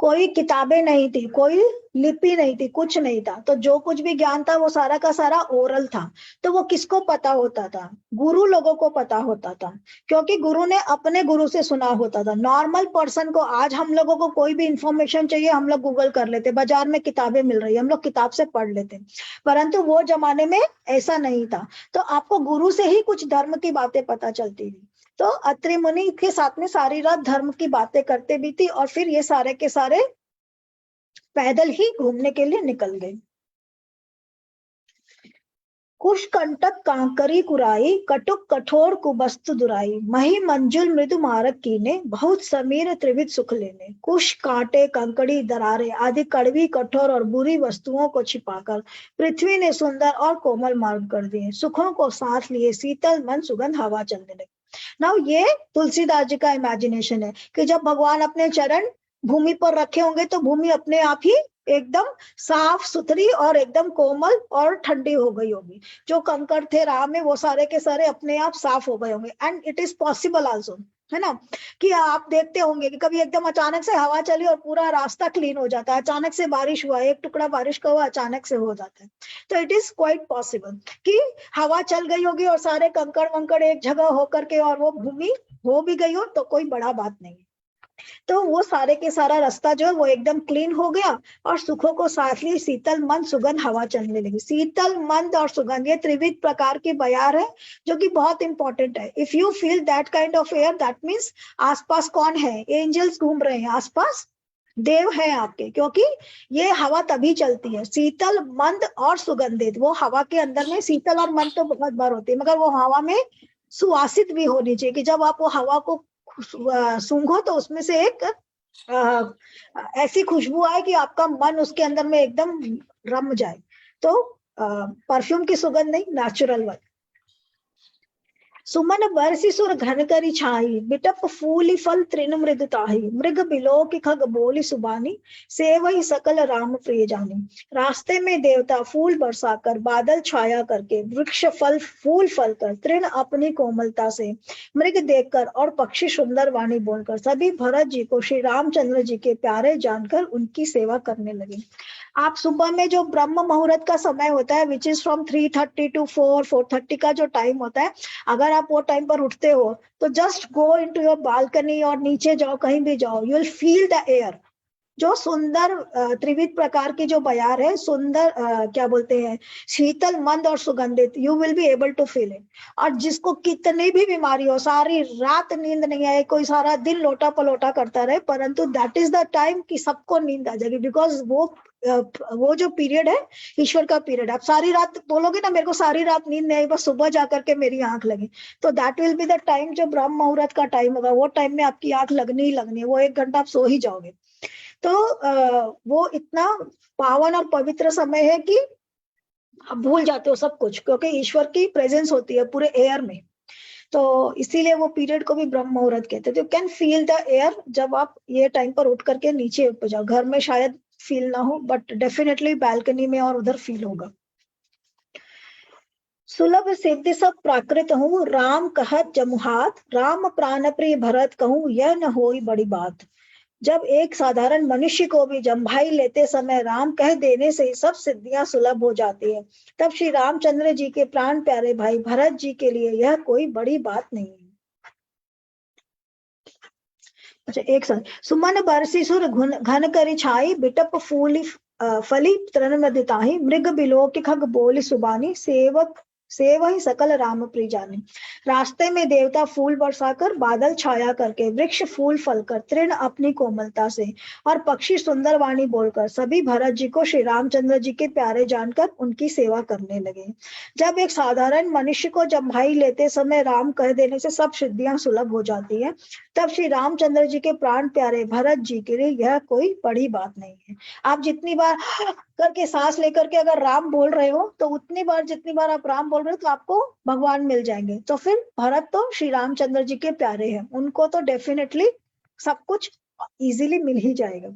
Speaker 2: कोई किताबें नहीं थी, कोई लिपि नहीं थी, कुछ नहीं था। तो जो कुछ भी ज्ञान था वो सारा का सारा ओरल था। तो वो किसको पता होता था? गुरु लोगों को पता होता था, क्योंकि गुरु ने अपने गुरु से सुना होता था। नॉर्मल पर्सन को, आज हम लोगों को कोई भी इंफॉर्मेशन चाहिए हम लोग गूगल कर लेते, बाजार में किताबें मिल रही है हम लोग किताब से पढ़ लेते, परंतु वो जमाने में ऐसा नहीं था। तो आपको गुरु से ही कुछ धर्म की बातें पता चलती थी। तो अत्रि मुनि के साथ में सारी रात धर्म की बातें करते भी थी, और फिर ये सारे के सारे पैदल ही घूमने के लिए निकल गए। कुश कंटक कांकरी कुराई, कटुक कठोर कुबस्तु दुराई। मही मंजुल मृदु मारक कीने, बहुत समीर त्रिविध सुख लेने। कुश कांटे कंकड़ी दरारे आदि कड़वी कठोर और बुरी वस्तुओं को छिपाकर पृथ्वी ने सुंदर और कोमल मार्ग कर दिए। सुखों को साथ लिए शीतल मन सुगंध हवा चलने लगी। नाउ ये तुलसीदास जी का इमेजिनेशन है कि जब भगवान अपने चरण भूमि पर रखे होंगे तो भूमि अपने आप ही एकदम साफ सुथरी और एकदम कोमल और ठंडी हो गई होगी। जो कंकड़ थे राह में वो सारे के सारे अपने आप साफ हो गए होंगे। And it is possible also, है ना, कि आप देखते होंगे कि कभी एकदम अचानक से हवा चली और पूरा रास्ता क्लीन हो जाता है, अचानक से बारिश हुआ, एक टुकड़ा बारिश का हुआ अचानक से हो जाता है। तो इट इज क्वाइट पॉसिबल कि हवा चल गई होगी और सारे कंकड़ वंकड़ एक जगह होकर के और वो भूमि हो भी गई हो तो कोई बड़ा बात नहीं। तो वो सारे के सारा रास्ता जो है वो एकदम क्लीन हो गया और सुखों को साथ लिए शीतल मंद सुगंध हवा चलने लगी। शीतल मंद और सुगंध ये त्रिविध प्रकार की बयार है जो कि बहुत इंपॉर्टेंट है। If you feel that kind of air, that means आसपास कौन है? एंजल्स घूम रहे हैं आसपास, देव है आपके, क्योंकि ये हवा तभी चलती है शीतल मंद और सुगंधित। वो हवा के अंदर में शीतल और मंद तो बहुत बार होती है, मगर वो हवा में सुवासित भी होनी चाहिए कि जब आप वो हवा को सूंघो तो उसमें से एक ऐसी खुशबू आए कि आपका मन उसके अंदर में एकदम रम जाए। तो परफ्यूम की सुगंध नहीं, नेचुरल वन। सुमन बरसी सुर घन करी छाई, बिटप फूली फल तृण मृद ताही। मृग बिलो की खग बोली सुबानी, सेवई सकल राम प्रिय जानी। रास्ते में देवता फूल बरसाकर, बादल छाया करके, वृक्ष फल फूल फल कर, तृण अपनी कोमलता से, मृग देखकर और पक्षी सुंदर वाणी बोलकर सभी भरत जी को श्री रामचंद्र जी के प्यारे जानकर उनकी सेवा करने लगे। आप सुबह में जो ब्रह्म मुहूर्त का समय होता है, विच इज फ्रॉम 3:30 to 4:30 का जो टाइम होता है, अगर आप वो टाइम पर उठते हो तो just go into your balcony और नीचे जाओ, कहीं भी जाओ, you will feel the air. जो सुंदर त्रिविध प्रकार की जो बयार है, सुंदर क्या बोलते हैं, शीतल मंद और सुगंधित, you will be able to feel it. और जिसको कितनी भी बीमारी हो, सारी रात नींद नहीं आए, कोई सारा दिन लोटा पलोटा करता रहे, परंतु दैट इज द टाइम कि सबको नींद आ जाएगी, बिकॉज वो जो पीरियड है ईश्वर का पीरियड। आप सारी रात बोलोगे ना मेरे को सारी रात नींद नहीं आई, बस सुबह जाकर के मेरी आंख लगी, तो that will be the time जो ब्रह्म मुहूर्त का टाइम होगा, वो टाइम में आपकी आंख लगनी ही लगनी है, वो 1 घंटा आप सो ही जाओगे। तो वो इतना पावन और पवित्र समय है कि आप भूल जाते हो सब कुछ, क्योंकि ईश्वर की प्रेजेंस होती है पूरे एयर में। तो इसीलिए वो पीरियड को भी ब्रह्म मुहूर्त कहते हैं। तो you can feel the air जब आप ये टाइम पर उठ करके नीचे ऊपर जाओ। घर में शायद फील ना हो, बट डेफिनेटली बैल्कनी में और उधर फील होगा। सुलभ सिद्धि सब प्राकृत हूँ, राम कहत जमुहात, राम प्राण प्रिय भरत कहूँ, यह न होई बड़ी बात। जब एक साधारण मनुष्य को भी जम्भाई लेते समय राम कह देने से ही सब सिद्धियां सुलभ हो जाती है, तब श्री रामचंद्र जी के प्राण प्यारे भाई भरत जी के लिए यह कोई बड़ी बात नहीं है। अच्छा, एक साथ सुमन बरसी सुर घन करी छाई, बिटप फूली फली तृण मृद ताही, मृग बिलो की खग बोली सुबानी, से वही सकल राम प्रिय जाने। रास्ते में देवता फूल बरसाकर, बादल छाया करके, वृक्ष फूल फलकर, तृण अपनी कोमलता से और पक्षी सुंदर वाणी बोलकर सभी भरत जी को श्री रामचंद्र जी के प्यारे जानकर उनकी सेवा करने लगे। जब एक साधारण मनुष्य को जब भाई लेते समय राम कह देने से सब सिद्धियां सुलभ हो जाती है, तब श्री रामचंद्र जी के प्राण प्यारे भरत जी के लिए यह कोई बड़ी बात नहीं है। आप जितनी बार करके सांस लेकर के अगर राम बोल रहे हो तो उतनी बार जितनी बार आप राम बोल रहे हो तो आपको भगवान मिल जाएंगे। तो फिर भरत तो श्री रामचंद्र जी के प्यारे हैं, उनको तो डेफिनेटली सब कुछ इजीली मिल ही जाएगा।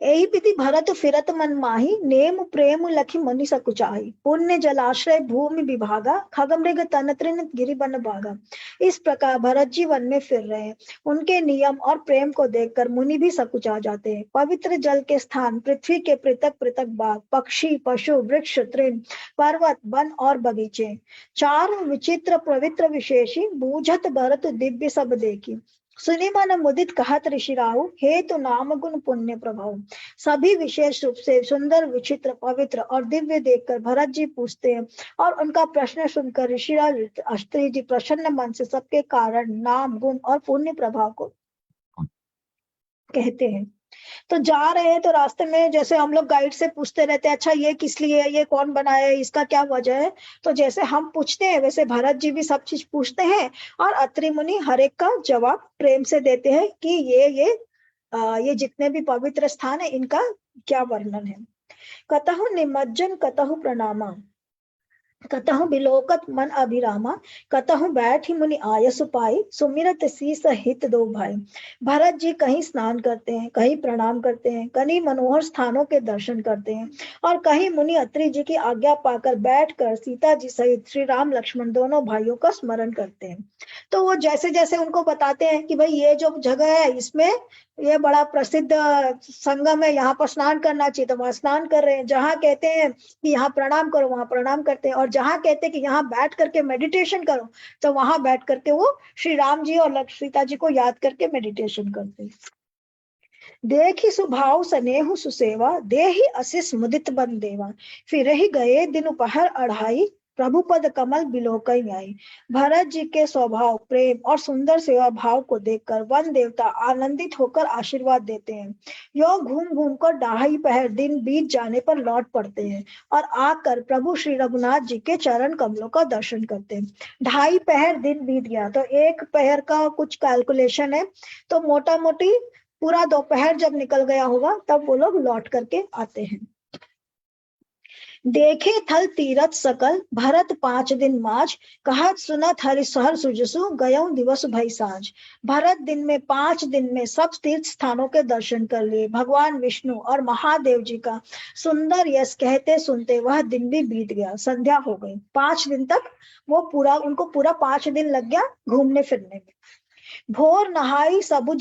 Speaker 2: एहि पिति भरत फिरत मन माही, नेम प्रेम लखी मनि सकुचाही, पुण्य जलाश्रय भूमि विभागा, खग मृग तन तृण गिरि बन भागा। इस प्रकार भरत जी वन में फिर रहे हैं। उनके नियम और प्रेम को देखकर मुनि भी सकुचा जाते हैं। पवित्र जल के स्थान, पृथ्वी के पृथक पृथक बाग, पक्षी पशु वृक्ष तृण पर्वत वन और बगीचे, चार विचित्र पवित्र विशेषी, बूझत भरत दिव्य सब देखी। सुनि मन मुदित कहत ऋषि राहु, हे तो नाम गुण पुण्य प्रभाव। सभी विशेष रूप से सुंदर विचित्र पवित्र और दिव्य देखकर भरत जी पूछते हैं और उनका प्रश्न सुनकर ऋषिराज अत्रि जी प्रसन्न मन से सबके कारण नाम गुण और पुण्य प्रभाव को कहते हैं। तो जा रहे हैं तो रास्ते में जैसे हम लोग गाइड से पूछते रहते हैं, अच्छा ये किस लिए है, ये कौन बनाया है, इसका क्या वजह है। तो जैसे हम पूछते हैं वैसे भरत जी भी सब चीज पूछते हैं और अत्रि मुनि हर एक का जवाब प्रेम से देते हैं कि ये जितने भी पवित्र स्थान है इनका क्या वर्णन है। कतहु निमज्जन कतहु प्रणामा, कतहु बिलोकत मन अभिरामा, कतहु बैठ मुनि आयसु पाई, सुमिरत शीस हित दो भाई। भरत जी कहीं स्नान करते हैं, कहीं प्रणाम करते हैं, कहीं मनोहर स्थानों के दर्शन करते हैं और कहीं मुनि अत्रि जी की आज्ञा पाकर बैठकर सीता जी सहित श्री राम लक्ष्मण दोनों भाइयों का स्मरण करते हैं। तो वो जैसे जैसे उनको बताते हैं कि भाई ये जो जगह है इसमें ये बड़ा प्रसिद्ध संगम है, यहाँ पर स्नान करना चाहिए तो वहां स्नान कर रहे हैं। जहाँ कहते हैं कि यहाँ प्रणाम करो वहां प्रणाम करते हैं और जहाँ कहते हैं कि यहाँ बैठ करके मेडिटेशन करो तो वहां बैठ करके वो श्री राम जी और सीता जी को याद करके मेडिटेशन करते हैं। देखी सुभाव स्नेहु सुसेवा, देहि असिस मुदित बन देवा, फिर ही गए दिन उपहर अढ़ाई, प्रभु पद कमल बिलोकई आई। भरत जी के स्वभाव प्रेम और सुंदर सेवा भाव को देखकर वन देवता आनंदित होकर आशीर्वाद देते हैं। यो घूम घूम कर ढाई पहर दिन बीत जाने पर लौट पड़ते हैं और आकर प्रभु श्री रघुनाथ जी के चरण कमलों का दर्शन करते हैं। 2.5 पहर दिन बीत गया तो 1 पहर का कुछ कैलकुलेशन है, तो मोटा मोटी पूरा दोपहर जब निकल गया होगा तब वो लोग लौट करके आते हैं। देखे थल तीरथ सकल, भरत 5 दिन माज, कहत सुनत हरिशहर सुजसु, गयौ दिवस भई साँझ। भरत दिन में 5 दिन में सब तीर्थ स्थानों के दर्शन कर लिए। भगवान विष्णु और महादेव जी का सुंदर यश कहते सुनते वह दिन भी बीत गया, संध्या हो गई। 5 दिन तक उनको पूरा 5 दिन लग गया घूमने फिरने में। भोर नहाई सबु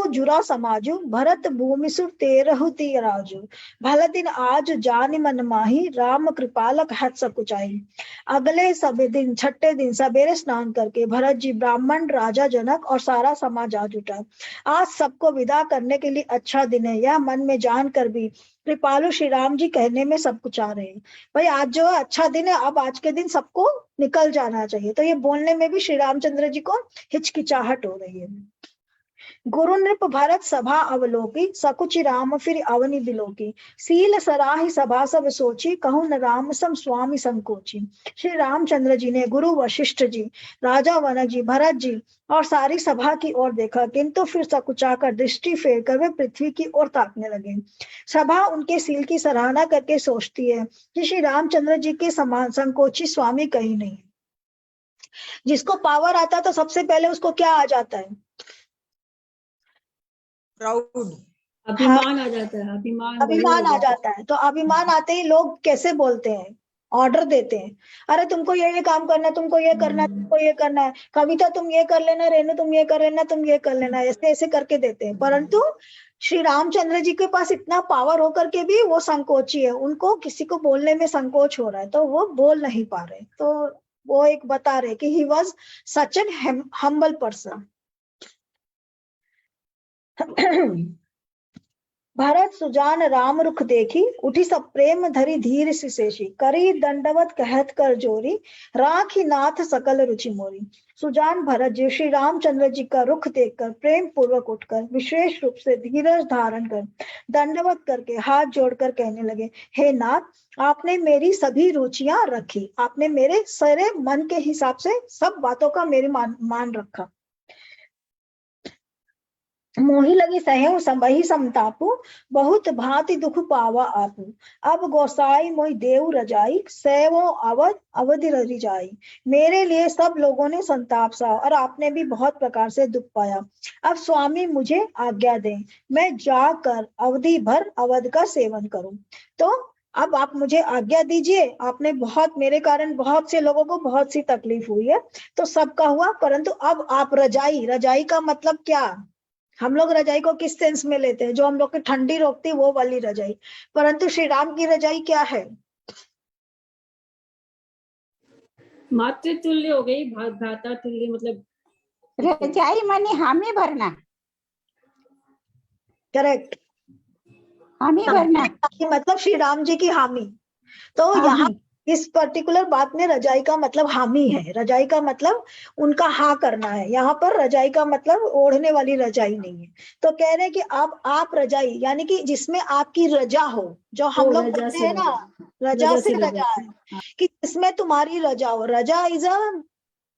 Speaker 2: जुरा समाजु, भरत भूमि सुर 13 ती राजू। भला दिन आज जान मन माही, राम कृपालक हत सकुचाई। अगले सब दिन 6ठे दिन सवेरे स्नान करके भरत जी ब्राह्मण राजा जनक और सारा समाज आ जुटा। आज सबको विदा करने के लिए अच्छा दिन है, यह मन में जानकर भी कृपालु श्री राम जी कहने में सब कुछ आ रहे हैं। भाई आज जो अच्छा दिन है, अब आज के दिन सबको निकल जाना चाहिए। तो ये बोलने में भी श्री रामचंद्र जी को हिचकिचाहट हो रही है। गुरु नृप भरत सभा अवलोकी, सकुचि राम फिर अवनि बिलोकी। सील सराहि सभा सब सोची, कहूँ न राम सम स्वामी संकोची। श्री रामचंद्र जी ने गुरु वशिष्ठ जी, राजा वनक जी, भरत जी और सारी सभा की ओर देखा, किंतु फिर सकुचाकर दृष्टि फेर कर वे पृथ्वी की ओर ताकने लगे। सभा उनके सील की सराहना करके सोचती है कि श्री रामचंद्र जी के समान संकोची स्वामी कहीं नहीं। जिसको पावर आता है तो सबसे पहले उसको क्या आ जाता है?
Speaker 6: प्राउड,
Speaker 5: अभिमान आ जाता है,
Speaker 2: अभिमान आ जाता है। तो अभिमान आते ही लोग कैसे बोलते हैं, ऑर्डर देते हैं, अरे तुमको ये काम करना है, तुमको ये करना है, तुमको ये करना है, कविता तुम ये कर लेना, रेणु तुम ये कर लेना, तुम ये कर लेना, ऐसे ऐसे करके देते हैं। परंतु श्री रामचंद्र जी के पास इतना पावर होकर के भी वो संकोची है, उनको किसी को बोलने में संकोच हो रहा है तो वो बोल नहीं पा रहे। तो वो एक बता रहे कि he was such an humble person. Bharat सुजान राम रुख देखी, उठी सब प्रेम धरी धीर सिसेशी, करी दंडवत कहत कर जोरी, राखी नाथ सकल रुचि मोरी। सुजान भरत जी श्री रामचंद्र जी का रुख देखकर प्रेम पूर्वक उठकर विशेष रूप से धीरज धारण कर दंडवत करके हाथ जोड़कर कहने लगे, हे नाथ, आपने मेरी सभी रुचियां रखी, आपने मेरे सारे मन के हिसाब से सब बातों का मेरे मान रखा। मोही लगी सहु संबही समतापु, बहुत भांति दुख पावा आपू। अब गोसाई मोहि देव रजाई, सैवो अवध अवधि रही जाई। मेरे लिए सब लोगों ने संताप सा और आपने भी बहुत प्रकार से दुख पाया। अब स्वामी मुझे आज्ञा दें, मैं जाकर अवधि भर अवध का सेवन करूं। तो अब आप मुझे आज्ञा दीजिए, आपने बहुत मेरे कारण बहुत से लोगों को बहुत सी तकलीफ हुई है, तो सबका हुआ, परंतु अब आप रजाई, रजाई का मतलब क्या? हम लोग रजाई को किस सेंस में लेते हैं? जो हम लोग की ठंडी रोकती है वो वाली रजाई, परंतु श्री राम की रजाई क्या है?
Speaker 5: मातृतुल्य हो गई, भ्राता तुल्य, मतलब
Speaker 3: रजाई माने हामी भरना,
Speaker 2: करेक्ट,
Speaker 3: हामी भरना,
Speaker 2: मतलब श्री राम जी की हामी। तो यहाँ इस पर्टिकुलर बात में रजाई का मतलब हामी है, रजाई का मतलब उनका हाँ करना है। यहाँ पर रजाई का मतलब ओढ़ने वाली रजाई नहीं है। तो कह रहे हैं कि आप रजाई यानी कि जिसमें आपकी रजा हो, जो हम लोग कहते हैं ना, रजा से रजा है कि जिसमें तुम्हारी रजा हो। रजा इज अ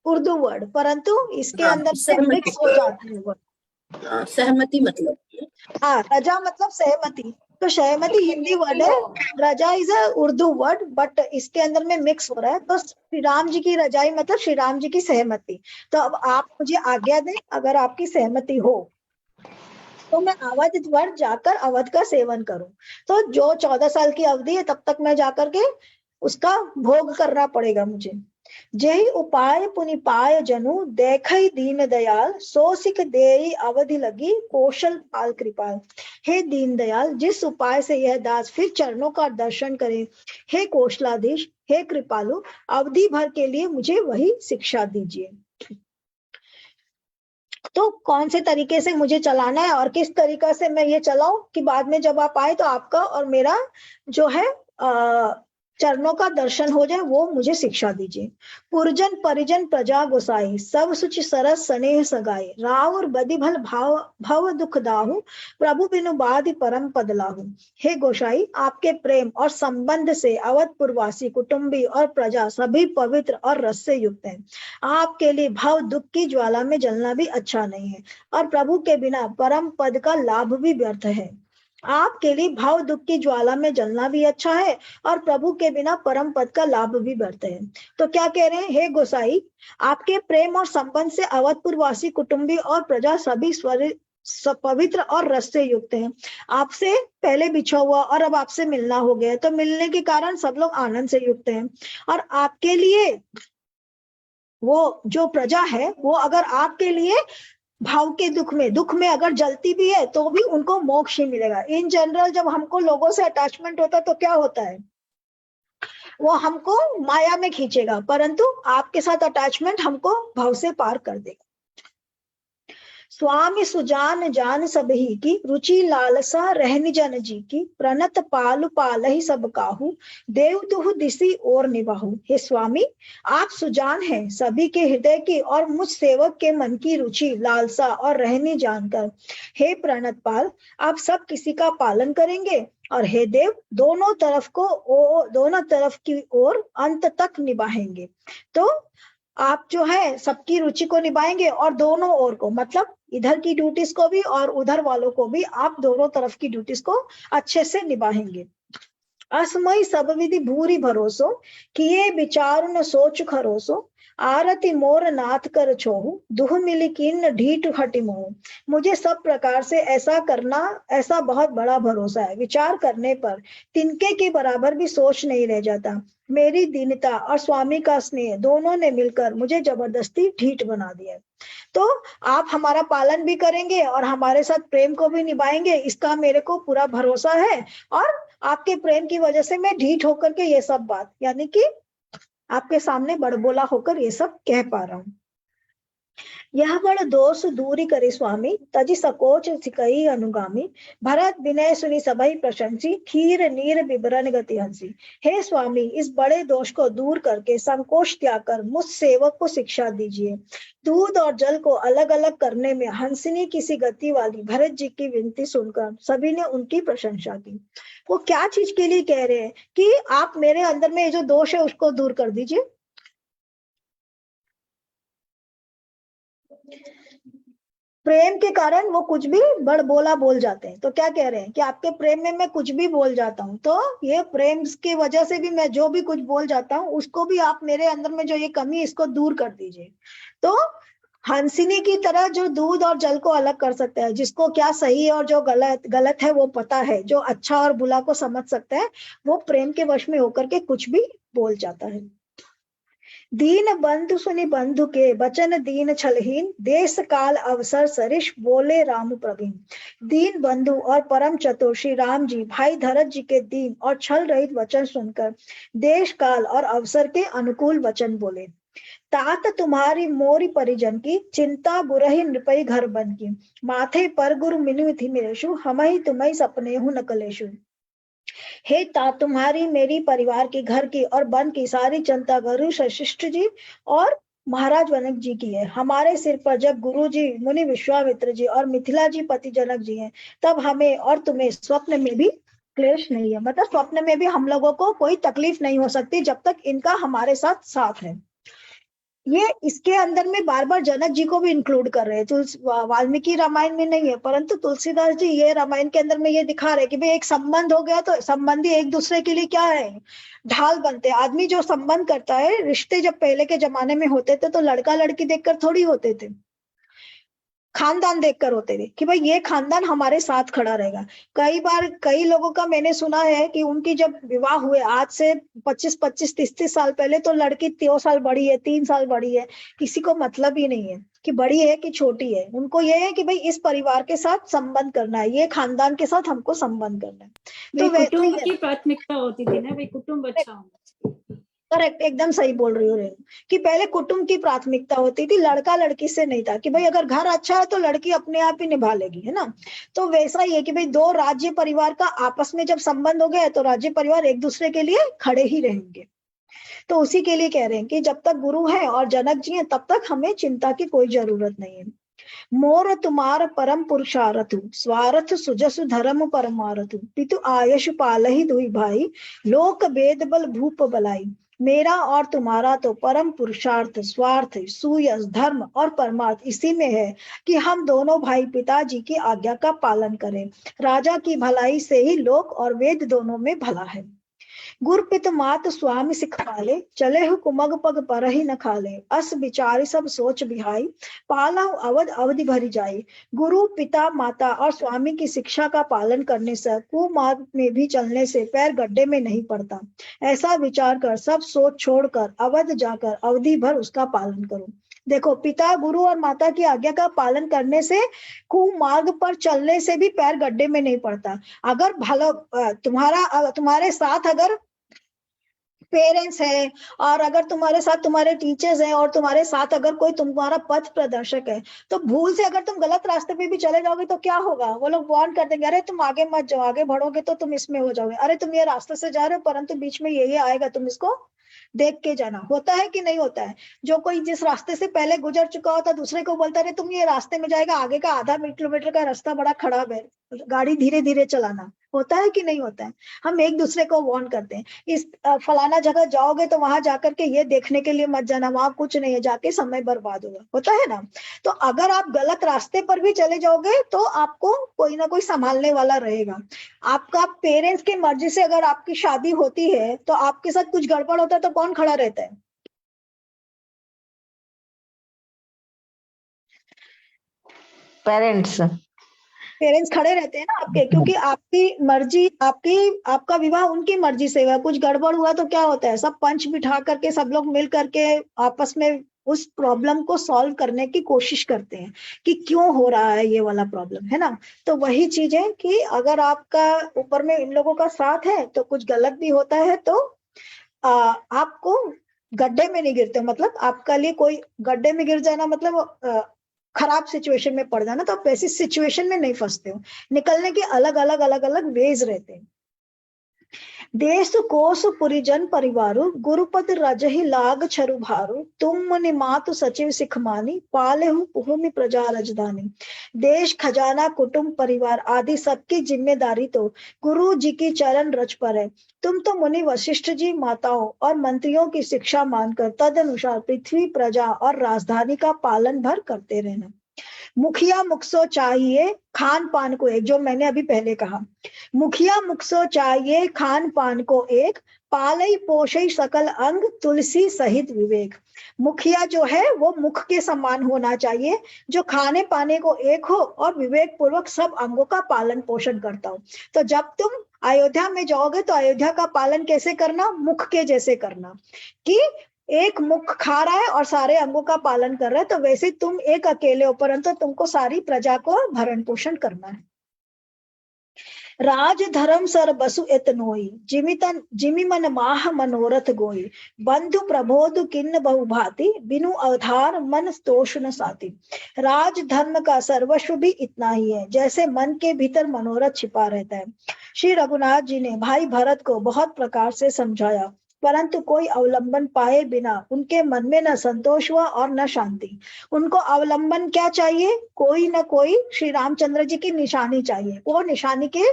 Speaker 2: उर्दू वर्ड, परंतु इसके अंदर से मिक्स हो जाती है वर्ड।
Speaker 1: सहमति मतलब,
Speaker 2: हाँ, रजा मतलब सहमति, तो सहमति हिंदी वर्ड है, raza is a Urdu word, but इसके अंदर में मिक्स हो रहा है। तो श्री राम जी की रजाई मतलब श्री राम जी की सहमति। तो अब आप मुझे आज्ञा दें, अगर आपकी सहमति हो तो मैं अवध भर जाकर अवध का सेवन करूं। तो जो 14 साल की अवधि है तब तक मैं जाकर के उसका भोग करना पड़ेगा मुझे। जय उपाय पुनि पाय जनु, देखई दीन दयाल, सो सिख देई अवधि लगी, कौशल पाल कृपाल। हे दीन दयाल, जिस उपाय से यह दास फिर चरणों का दर्शन करे, हे कौशलाधीश, हे कृपालु, अवधि भर के लिए मुझे वही शिक्षा दीजिए। तो कौन से तरीके से मुझे चलाना है और किस तरीका से मैं ये चलाऊं कि बाद में जब आप आए तो आपका और मेरा जो है चरणों का दर्शन हो जाए, वो मुझे शिक्षा दीजिए। पुरजन परिजन प्रजा गोसाई, सब सुच सरस स्नेह सगाई, राव बदि भल भव दुख दाहु, प्रभु बिनु बाधि परम पद लाहु। हे गोसाई, आपके प्रेम और संबंध से अवधपुरवासी कुटुंबी और प्रजा सभी पवित्र और रस से युक्त हैं। आपके लिए भव दुख की ज्वाला में जलना भी अच्छा नहीं है, और प्रभु के बिना परम पद का लाभ भी व्यर्थ है। आपके लिए भाव दुख की ज्वाला में जलना भी अच्छा है और प्रभु के बिना परम पद का लाभ भी बढ़ते हैं। तो क्या कह रहे हैं? हे गोसाई, आपके प्रेम और संबंध से अवधपुर वासी कुटुंबी और प्रजा सभी पवित्र और रस से युक्त हैं। आपसे पहले बिछा हुआ और अब आपसे मिलना हो गया, तो मिलने के कारण सब लोग आनंद से युक्त हैं। और आपके लिए वो जो प्रजा है वो अगर आपके लिए भाव के दुख में अगर जलती भी है तो भी उनको मोक्ष ही मिलेगा। इन जनरल जब हमको लोगों से अटैचमेंट होता है तो क्या होता है? वो हमको माया में खींचेगा, परंतु आपके साथ अटैचमेंट हमको भाव से पार कर देगा। स्वामी सुजान जान सब ही की, रुचि लालसा रहनी जन जी की, प्रणत पालु पाल ही सब काहू, देव तुहु दिसी और निभाहू। हे स्वामी, आप सुजान हैं सभी के हृदय की और मुझ सेवक के मन की रुचि लालसा और रहनी जानकर, हे प्रणत पाल, आप सब किसी का पालन करेंगे, और हे देव, दोनों तरफ की ओर अंत तक निभाएंगे। तो आप जो है सबकी रुचि को निभाएंगे और दोनों ओर को, मतलब इधर की ड्यूटीज को भी और उधर वालों को भी, आप दोनों तरफ की ड्यूटीज को अच्छे से निभाएंगे। असमय सब विधि भूरी भरोसो, किए विचार न सोच खरोसो, आरती मोर नाथ कर छोहू, दुह मिली किन्न ढीठ हटि मोह। मुझे सब प्रकार से ऐसा करना, ऐसा बहुत बड़ा भरोसा है, विचार करने पर तिनके के बराबर भी सोच नहीं रह जाता। मेरी दीनता और स्वामी का स्नेह दोनों ने मिलकर मुझे जबरदस्ती ढीठ बना दिया। तो आप हमारा पालन भी करेंगे और हमारे साथ प्रेम को भी निभाएंगे, इसका मेरे को पूरा भरोसा है। और आपके प्रेम की वजह से मैं ढीठ होकर के ये सब बात, यानी कि आपके सामने बड़बोला होकर ये सब कह पा रहा हूँ। यह बड़ दोष दूरी करे स्वामी, तजि सकोच सिकई अनुगामी, भरत विनय सुनि सबई प्रशंसी, खीर नीर विवरण गति हंसी। हे स्वामी, इस बड़े दोष को दूर करके संकोच त्याग कर मुझ सेवक को शिक्षा दीजिए। दूध और जल को अलग अलग करने में हंसिनी किसी गति वाली भरत जी की विनती सुनकर सभी ने उनकी प्रशंसा की। वो क्या चीज के लिए कह रहे हैं कि आप मेरे अंदर में जो दोष है उसको दूर कर दीजिए। प्रेम के कारण वो कुछ भी बड़ बोला बोल जाते हैं। तो क्या कह रहे हैं कि आपके प्रेम में मैं कुछ भी बोल जाता हूँ, तो ये प्रेम की वजह से भी मैं जो भी कुछ बोल जाता हूँ उसको भी आप मेरे अंदर में जो ये कमी इसको दूर कर दीजिए। तो हंसिनी की तरह जो दूध और जल को अलग कर सकता है, जिसको क्या सही है और जो गलत है वो पता है, जो अच्छा और बुरा को समझ सकता है, वो प्रेम के वश में होकर के कुछ भी बोल जाता है। दीन बंधु सुनि बंधु के वचन दीन छलहीन, देश काल अवसर सरिष बोले राम प्रवीण। दीन बंधु और परम चतुर श्री राम जी भाई धरत जी के दीन और छल रहित वचन सुनकर देश काल और अवसर के अनुकूल वचन बोले। तात तुम्हारी मोरी परिजन की, चिंता बुरहि नृपई घर बन की। माथे पर गुरु मिनु थी मेरेशु, हमहि तुम्हि सपने हूँ न कलेशु। हे तात, तुम्हारी मेरी परिवार की, घर की और वन की सारी चिंता गुरु वशिष्ठ जी और महाराज जनक जी की है। हमारे सिर पर जब गुरु जी, मुनि विश्वामित्र जी और मिथिला जी पति जनक जी हैं, तब हमें और तुम्हें स्वप्न में भी क्लेश नहीं है। मतलब स्वप्न में भी हम लोगों को कोई तकलीफ नहीं हो सकती जब तक इनका हमारे साथ साथ है। ये इसके अंदर में बार बार जनक जी को भी इंक्लूड कर रहे हैं। वाल्मीकि रामायण में नहीं है, परंतु तुलसीदास जी ये रामायण के अंदर में ये दिखा रहे हैं कि भाई एक संबंध हो गया तो संबंधी एक दूसरे के लिए क्या है, ढाल बनते हैं। आदमी जो संबंध करता है, रिश्ते जब पहले के जमाने में होते थे तो लड़का लड़की देखकर थोड़ी होते थे, खानदान देखकर होते थे कि भाई ये खानदान हमारे साथ खड़ा रहेगा। कई बार कई लोगों का मैंने सुना है कि उनकी जब विवाह हुए आज से 25-25, 30-30 साल पहले, तो लड़की 3 साल बड़ी है, 3 साल बड़ी है, किसी को मतलब ही नहीं है कि बड़ी है कि छोटी है। उनको ये है कि भाई इस परिवार के साथ संबंध करना है, ये खानदान के साथ हमको संबंध करना है।
Speaker 5: तो कुटुंब की प्राथमिकता होती थी ना, भाई कुटुंब अच्छा होना।
Speaker 2: करेक्ट, एकदम सही बोल रही हो रेणु कि पहले कुटुंब की प्राथमिकता होती थी, लड़का लड़की से नहीं था कि भाई अगर घर अच्छा है तो लड़की अपने आप ही निभा लेगी, है ना। तो वैसा ही है कि भाई दो राज्य परिवार का आपस में जब संबंध हो गया तो राज्य परिवार एक दूसरे के लिए खड़े ही रहेंगे। तो उसी के लिए कह रहे हैं कि जब तक गुरु है और जनक जी हैं तब तक हमें चिंता की कोई जरूरत नहीं है। मोर तुम्हार परम पुरुषारथु, स्वार्थ सुजसु धर्म परमारथु, पितु आयु पालहि दुई भाई, लोक वेद बल भूप बलाई। मेरा और तुम्हारा तो परम पुरुषार्थ, स्वार्थ, सुयश, धर्म और परमार्थ इसी में है कि हम दोनों भाई पिताजी की आज्ञा का पालन करें। राजा की भलाई से ही लोक और वेद दोनों में भला है। गुरपित मात स्वामी सिखाले, चले हो कुमग पग पर ही न खाले। अस विचारी सब सोच बिहाई, पाला अवध अवधि भरी जाए। गुरु पिता माता और स्वामी की शिक्षा का पालन करने से, कुमार्ग में भी चलने से पैर गड्ढे में नहीं पड़ता। ऐसा विचार कर सब सोच छोड़कर अवध जाकर अवधि भर उसका पालन करो। देखो, पिता गुरु और माता की आज्ञा का पालन करने से, कुमार्ग पर चलने से भी पैर गड्ढे में नहीं पड़ता। अगर भला तुम्हारे साथ अगर पेरेंट्स है और अगर तुम्हारे साथ तुम्हारे टीचर्स हैं और तुम्हारे साथ अगर कोई तुम्हारा पथ प्रदर्शक है, तो भूल से अगर तुम गलत रास्ते पे भी चले जाओगे तो क्या होगा, वो लोग वार्न कर देंगे, अरे तुम आगे मत जाओ, आगे बढ़ोगे तो तुम इसमें हो जाओगे, अरे तुम ये रास्ते से जा रहे हो परंतु बीच में ये आएगा, तुम इसको देख के जाना। होता है कि नहीं होता है? जो कोई जिस रास्ते से पहले गुजर चुका होता दूसरे को बोलता है तुम ये रास्ते में जाएगा, आगे का आधा किलोमीटर का रास्ता बड़ा खराब है, गाड़ी धीरे धीरे चलाना। होता है कि नहीं होता है? हम एक दूसरे को वार्न करते हैं, इस फलाना जगह जाओगे तो वहां जाकर के ये देखने के लिए मत जाना, वहां कुछ नहीं है, जाके समय बर्बाद होगा। होता है ना? तो अगर आप गलत रास्ते पर भी चले जाओगे तो आपको कोई ना कोई संभालने वाला रहेगा। आपका पेरेंट्स की मर्जी से अगर आपकी शादी होती है तो आपके साथ कुछ गड़बड़ होता है तो कौन खड़ा रहता है? पेरेंट्स खड़े रहते हैं ना आपके, क्योंकि आपकी मर्जी, आपका विवाह उनकी मर्जी से हुआ। कुछ गड़बड़ हुआ तो क्या होता है, सब पंच बिठा करके सब लोग मिल करके आपस में उस प्रॉब्लम को सॉल्व करने की कोशिश करते हैं कि क्यों हो रहा है ये वाला प्रॉब्लम, है ना। तो वही चीज है कि अगर आपका ऊपर में इन लोगों का साथ है तो कुछ गलत भी होता है तो आपको गड्ढे में नहीं गिरते हो, मतलब आपका लिए कोई गड्ढे में गिर जाना मतलब खराब सिचुएशन में पड़ जाना, तो आप वैसी सिचुएशन में नहीं फंसते हो। निकलने के अलग अलग अलग अलग वेज रहते हैं। देश कोस पुरिजन परिवारु गुरुपद रजहि लाग छरु भारु तुम मुनि मातु सचिव सिखमानी पालेहु पुहुमि प्रजा रजधानी। देश खजाना कुटुंब परिवार आदि सबकी जिम्मेदारी तो गुरु जी की चरण रज पर है। तुम तो मुनि वशिष्ठ जी माताओं और मंत्रियों की शिक्षा मानकर तद अनुसार पृथ्वी प्रजा और राजधानी का पालन भर करते रहना। मुखिया मुखसो चाहिए खान पान को एक, जो मैंने अभी पहले कहा, मुखिया मुखसो चाहिए खान पान को एक पालई पोषई सकल अंग तुलसी सहित विवेक। मुखिया जो है वो मुख के समान होना चाहिए, जो खाने पाने को एक हो और विवेक पूर्वक सब अंगों का पालन पोषण करता हो। तो जब तुम अयोध्या में जाओगे तो अयोध्या का पालन कैसे करना, मुख के जैसे करना, कि एक मुख खा रहा है और सारे अंगों का पालन कर रहा है, तो वैसे तुम एक अकेले हो परंतु तुमको सारी प्रजा को भरण पोषण करना है। राज धर्म सर बसु एतनोई जिमि मन माह मनोरथ गोई बंधु प्रबोध किन्न बहुभाति बिनु अवधार मन तोष न साथी। राज धर्म का सर्वस्व भी इतना ही है जैसे मन के भीतर मनोरथ छिपा रहता है। श्री रघुनाथ जी ने भाई भरत को बहुत प्रकार से समझाया, परंतु कोई अवलंबन पाए बिना उनके मन में न संतोष हुआ और न शांति। उनको अवलंबन क्या चाहिए, कोई न कोई श्री रामचंद्र जी की निशानी चाहिए। वो निशानी के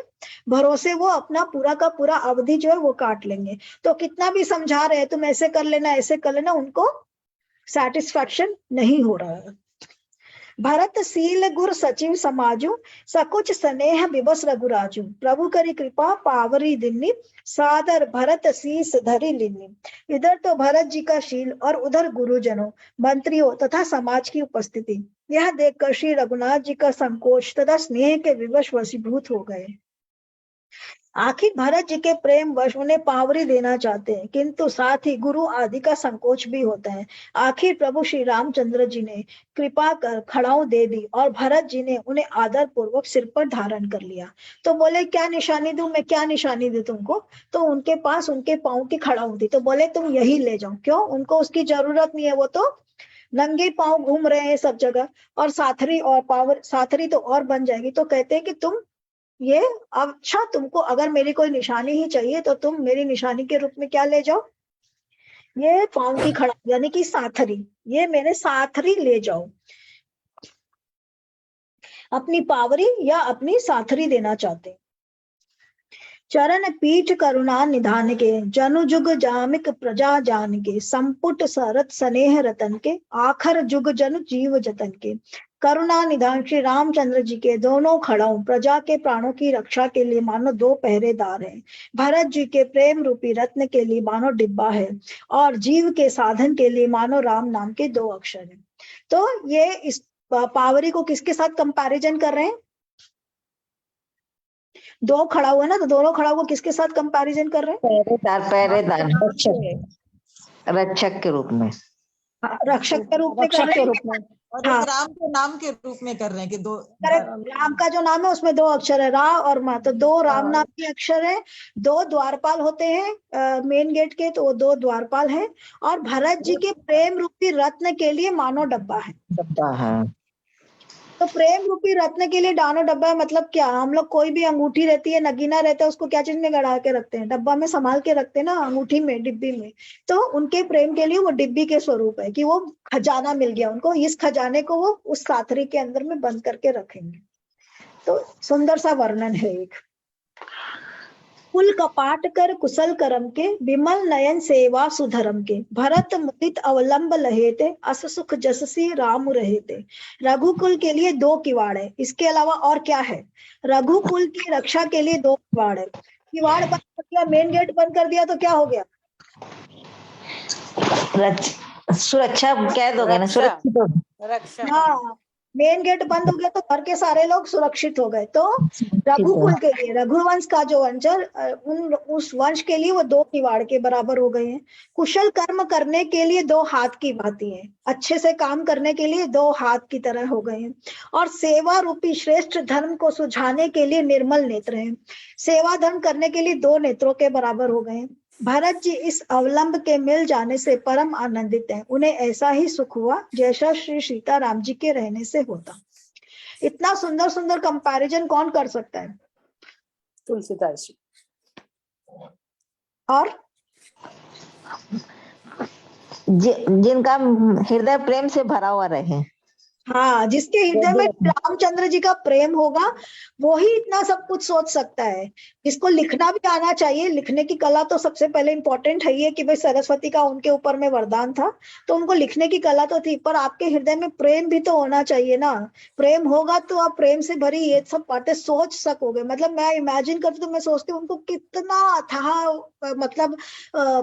Speaker 2: भरोसे वो अपना पूरा का पूरा अवधि जो है वो काट लेंगे। तो कितना भी समझा रहे हैं तुम ऐसे कर लेना ऐसे कर लेना, उनको सेटिस्फैक्शन नहीं हो रहा है। भरत सील गुर सचिव समाजु सकुच स्नेह विवश रघुराजु प्रभु करी कृपा पावरी दिन्नी सादर भरत शीस धरी लिन्नी। इधर तो भरत जी का शील और उधर गुरुजनों मंत्रियों तथा समाज की उपस्थिति, यह देखकर श्री रघुनाथ जी का संकोच तथा स्नेह के विवश वशीभूत हो गए। आखिर भरत जी के प्रेम वश उन्हें पावरी देना चाहते हैं, किंतु साथ ही गुरु आदि का संकोच भी होता है। आखिर प्रभु श्री रामचंद्र जी ने कृपा कर खड़ाऊ दे दी और भरत जी ने उन्हें आदर पूर्वक सिर पर धारण कर लिया। तो बोले क्या निशानी दूं, मैं क्या निशानी दूं तुमको, तो उनके पास उनके पाँव की खड़ाऊ दी। तो बोले तुम यही ले जाओ। क्यों, उनको उसकी जरूरत नहीं है, वो तो नंगे पाँव घूम रहे हैं सब जगह, और साथरी और पावर साथरी तो और बन जाएगी। तो कहते हैं कि तुम ये अच्छा, तुमको अगर मेरी कोई निशानी ही चाहिए तो तुम मेरी निशानी के रूप में क्या ले जाओ, ये पाँव की खड़ा यानी कि साथरी, ये मेरे साथरी ले जाओ। अपनी पावरी या अपनी साथरी देना चाहते। चरण पीठ करुणा निधान के जनु जुग जामिक प्रजा जान के संपुट सरत स्नेह रतन के आखर जुग जन जीव जतन के। करुणा निधान श्री रामचंद्र जी के दोनों खड़ाऊ प्रजा के प्राणों की रक्षा के लिए मानो दो पहरेदार हैं। भरत जी के प्रेम रूपी रत्न के लिए मानो डिब्बा है और जीव के साधन के लिए मानो राम नाम के दो अक्षर हैं। तो ये इस पावरी को किसके साथ कंपैरिजन कर रहे हैं, दो खड़ा हुआ ना, तो दोनों खड़ा हुआ किसके साथ कंपैरिजन कर रहे हैं,
Speaker 7: पहरेदार रक्षक के रूप में,
Speaker 2: रक्षक के रूप में कर रहे हैं।
Speaker 6: और
Speaker 2: हाँ,
Speaker 6: राम के नाम के रूप में कर रहे हैं कि दो,
Speaker 2: राम का जो नाम है उसमें दो अक्षर है, रा और मा, तो दो राम नाम के अक्षर है। दो द्वारपाल होते हैं मेन गेट के, तो वो दो द्वारपाल है। और भरत जी के प्रेम रूपी रत्न के लिए मानो डब्बा है।
Speaker 7: डब्बा है।
Speaker 2: तो प्रेम रूपी रत्न के लिए डानो डब्बा है, मतलब क्या, हम लोग कोई भी अंगूठी रहती है, नगीना रहता है, उसको क्या चीज में गड़ा के रखते हैं, डब्बा में संभाल के रखते हैं ना, अंगूठी में, डिब्बी में। तो उनके प्रेम के लिए वो डिब्बी के स्वरूप है कि वो खजाना मिल गया उनको, इस खजाने को वो उस साथरी के अंदर में बंद करके रखेंगे। तो सुंदर सा वर्णन है एक। कुल कपाट कर कुशल करम के विमल नयन सेवा सुधरम के भरत मुदित अवलंब लहेते अस सुख जससी राम रहेते। रघुकुल के लिए दो किवाड़ है, इसके अलावा और क्या है, रघुकुल की रक्षा के लिए दो किवाड़ है। किवाड़ बंद कर दिया, मेन गेट बंद कर दिया तो क्या हो गया,
Speaker 7: सुरक्षा कह दोगे ना, सुरक्षित
Speaker 6: रक्षा।
Speaker 2: हाँ, मेन गेट बंद हो गया तो घर के सारे लोग सुरक्षित हो गए। तो रघुकुल के लिए, रघुवंश का जो वंशज, उस वंश के लिए वो दो किवाड़ के बराबर हो गए हैं। कुशल कर्म करने के लिए दो हाथ की भांति है, अच्छे से काम करने के लिए दो हाथ की तरह हो गए हैं। और सेवा रूपी श्रेष्ठ धर्म को सुझाने के लिए निर्मल नेत्र हैं, सेवा धर्म करने के लिए दो नेत्रों के बराबर हो गए हैं। भरत जी इस अवलंब के मिल जाने से परम आनंदित हैं। उन्हें ऐसा ही सुख हुआ जैसा श्री सीता राम जी के रहने से होता। इतना सुंदर सुंदर कंपैरिजन कौन कर सकता है?
Speaker 4: तुलसीदास जी।
Speaker 2: और
Speaker 7: जिनका हृदय प्रेम से भरा हुआ रहे।
Speaker 2: हाँ, जिसके हृदय में रामचंद्र जी का प्रेम होगा वो ही इतना सब कुछ सोच सकता है। जिसको लिखना भी आना चाहिए, लिखने की कला तो सबसे पहले इंपॉर्टेंट है ही है कि भाई सरस्वती का उनके ऊपर में वरदान था, तो उनको लिखने की कला तो थी, पर आपके हृदय में प्रेम भी तो होना चाहिए ना। प्रेम होगा तो आप प्रेम से भरी ये सब बातें सोच सकोगे। मतलब मैं इमेजिन करती हूँ, तो मैं सोचती हूँ उनको कितना अथाह मतलब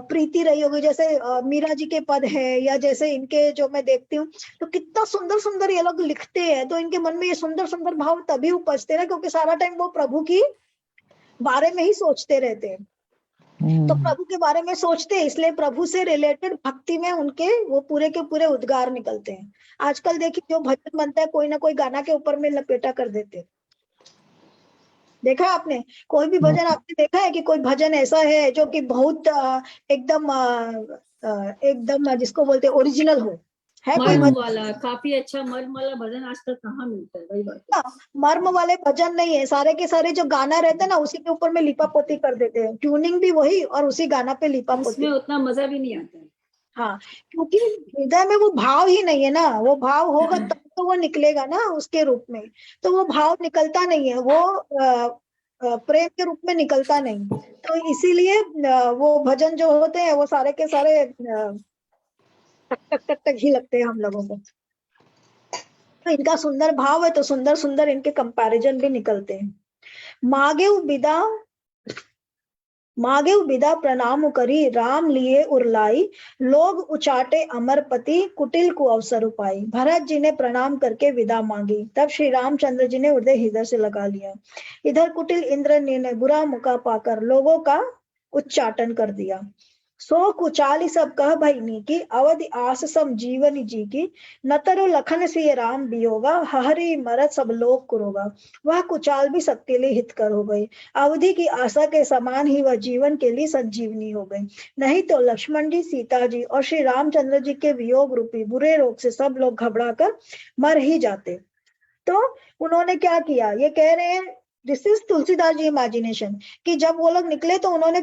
Speaker 2: प्रीति रही होगी। जैसे मीरा जी के पद है, या जैसे इनके जो मैं देखती हूँ, तो कितना सुंदर सुंदर ये लोग लिखते हैं। तो इनके मन में ये सुंदर सुंदर भाव तभी उपजते हैं क्योंकि सारा टाइम वो प्रभु की बारे में ही सोचते रहते हैं। तो प्रभु के बारे में सोचते हैं, इसलिए प्रभु से रिलेटेड भक्ति में उनके वो पूरे के पूरे उद्गार निकलते हैं। आजकल देखिए जो भजन बनता है, कोई ना कोई गाना के ऊपर में लपेटा कर देते हैं। देखा है आपने? कोई भी भजन आपने देखा है कि कोई भजन ऐसा है जो कि बहुत एकदम जिसको बोलते हैं ओरिजिनल हो? है कोई
Speaker 5: मर्म
Speaker 2: भजन?
Speaker 5: वाला, काफी अच्छा मर्म वाला भजन आजकल कहाँ मिलता है? वही बात है।
Speaker 2: मर्म वाले भजन नहीं है, सारे के सारे जो गाना रहता है ना उसी के ऊपर में लिपा पोती कर देते हैं। ट्यूनिंग भी वही और उसी गाना पे लिपा पोती।
Speaker 5: उसमें उतना मजा भी नहीं आता है।
Speaker 2: हाँ, क्योंकि हृदय में वो भाव ही नहीं है ना। वो भाव होगा तब तो वो निकलेगा ना उसके रूप में। तो वो भाव निकलता नहीं है, वो प्रेम के रूप में निकलता नहीं। तो इसीलिए वो भजन जो होते हैं वो सारे के सारे टक टक टक टक ही लगते हैं हम लोगों को। तो इनका सुंदर भाव है तो सुंदर सुंदर इनके कंपैरिजन भी निकलते हैं। मागे विदा प्रणाम करी राम लिए उरलाई, लोग उचाटे अमरपति कुटिल को अवसर उपाई। भरत जी ने प्रणाम करके विदा मांगी, तब श्री रामचंद्र जी ने हृदय से लगा लिया। इधर कुटिल इंद्र ने बुरा मौका पाकर लोगों का उच्चाटन कर दिया। सो कुचाली सब कह भईनी की, अवधि आस सम जीवन जी की। नतरो लखन सिय राम बियोगा, हरि मरत सब लोग कुरोगा। वह कुचाल भी सबके लिए हितकर हो गई। अवधि की आशा के समान ही वह जीवन के लिए संजीवनी हो गई। नहीं तो लक्ष्मण जी, सीता जी और श्री रामचंद्र जी के वियोग रूपी बुरे रोग से सब लोग घबराकर मर ही जाते। तो उन्होंने क्या किया, ये कह रहे हैं, this is Tulsidas ji imagination, कि जब वो लोग निकले तो उन्होंने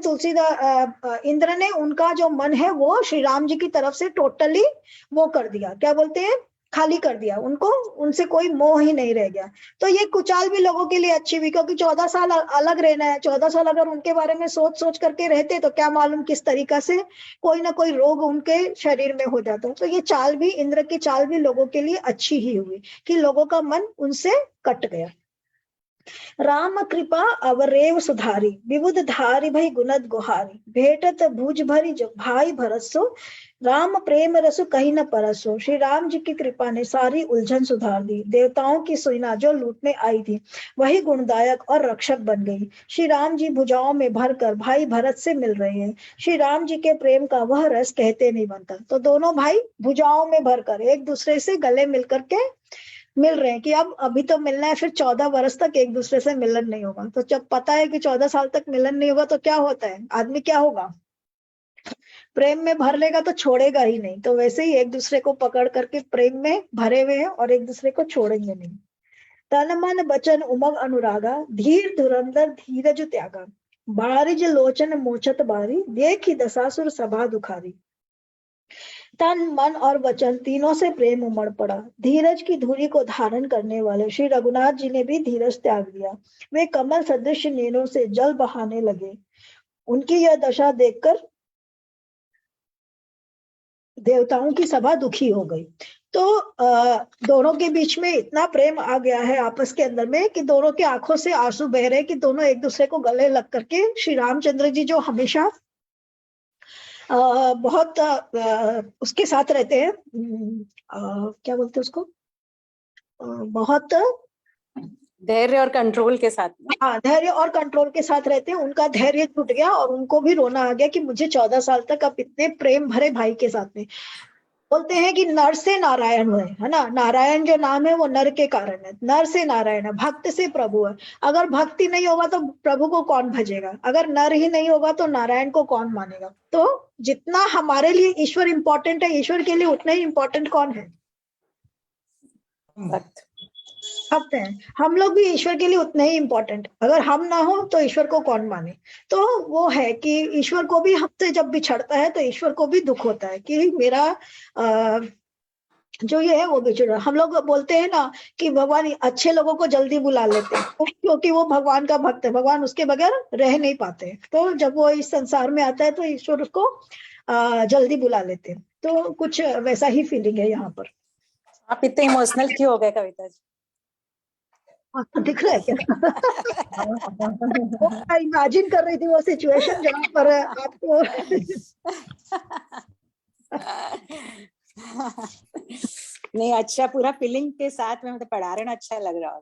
Speaker 2: इंद्र ने उनका जो मन है वो श्री राम जी की तरफ से टोटली वो कर दिया, क्या बोलते हैं, खाली कर दिया। उनको उनसे कोई मोह ही नहीं रह गया। तो ये कुचाल भी लोगों के लिए अच्छी हुई, क्योंकि 14 साल अलग रहना है। 14 साल अगर उनके बारे में सोच सोच करके रहते तो क्या मालूम किस तरीका से कोई ना कोई रोग उनके शरीर में हो जाता। तो ये चाल भी, इंद्र की चाल भी लोगों के लिए अच्छी ही हुई कि लोगों का मन उनसे कट गया। राम कृपा अवरेव सुधारी, विबुध धारी भई गुणद गुहारी। भेटत भुज भरी जो भाई भरसो, राम प्रेम रसु कहीं न परसो। श्री राम जी की कृपा ने सारी उलझन सुधार दी। देवताओं की सेना जो लूटने आई थी वही गुणदायक और रक्षक बन गई। श्री राम जी भुजाओं में भरकर भाई भरत से मिल रहे हैं। श्री राम जी के प्रेम का वह रस कहते नहीं बनता। तो दोनों भाई भुजाओं में भरकर एक दूसरे से गले मिलकर के मिल रहे हैं कि अब अभी तो मिलना है, फिर 14 वर्ष तक एक दूसरे से मिलन नहीं होगा। तो जब पता है कि 14 साल तक मिलन नहीं होगा तो क्या होता है, आदमी क्या होगा, प्रेम में भर लेगा तो छोड़ेगा ही नहीं। तो वैसे ही एक दूसरे को पकड़ करके प्रेम में भरे हुए हैं और एक दूसरे को छोड़ेंगे नहीं। तन मन बचन उमंग अनुरागा, धीर धुरंधर धीरज त्यागा। बारिज लोचन मोचत बारी, देखी दशासुर सभा दुखारी। तन मन और वचन तीनों से प्रेम उमड़ पड़ा। धीरज की धुरी को धारण करने वाले श्री रघुनाथ जी ने भी धीरज त्याग दिया। वे कमल सदृश नैनों से जल बहाने लगे। उनकी यह दशा देखकर देवताओं की सभा दुखी हो गई। तो दोनों के बीच में इतना प्रेम आ गया है आपस के अंदर में कि दोनों की आंखों से आंसू बह रहे कि दोनों एक दूसरे को गले लग करके, श्री रामचंद्र जी जो हमेशा बहुत उसके साथ रहते हैं, क्या बोलते हैं उसको, बहुत
Speaker 4: धैर्य और कंट्रोल के साथ।
Speaker 2: हाँ, धैर्य और कंट्रोल के साथ रहते हैं। उनका धैर्य टूट गया और उनको भी रोना आ गया कि मुझे 14 साल तक अब इतने प्रेम भरे भाई के साथ में। बोलते हैं कि नर से नारायण हुए, है ना। नारायण जो नाम है वो नर के कारण है, नर से नारायण है, भक्त से प्रभु है। अगर भक्ति नहीं होगा तो प्रभु को कौन भजेगा, अगर नर ही नहीं होगा तो नारायण को कौन मानेगा। तो जितना हमारे लिए ईश्वर इंपॉर्टेंट है, ईश्वर के लिए उतना ही इंपॉर्टेंट कौन है,
Speaker 8: भक्त।
Speaker 2: भक्त हैं। हम लोग भी ईश्वर के लिए उतने ही इंपॉर्टेंट, अगर हम ना हो तो ईश्वर को कौन माने। तो वो है कि ईश्वर को भी हमसे जब बिछड़ता है तो ईश्वर को भी दुख होता है कि मेरा जो ये है वो बिछड़ रहा। हम लोग बोलते हैं ना कि भगवान अच्छे लोगों को जल्दी बुला लेते हैं क्योंकि वो भगवान का भक्त है, भगवान उसके बगैर रह नहीं पाते। तो जब वो इस संसार में आता है तो ईश्वर उसको जल्दी बुला लेते हैं। तो कुछ वैसा ही फीलिंग है यहाँ पर।
Speaker 8: आप इतने इमोशनल क्यों हो गए कविता जी?
Speaker 2: आपको दिख रहा है क्या? मैं इमेजिन कर रही थी वो सिचुएशन जहाँ पर आपको
Speaker 8: नहीं, अच्छा, पूरा फीलिंग के साथ में मतलब पढ़ा रहे ना, अच्छा लग रहा है,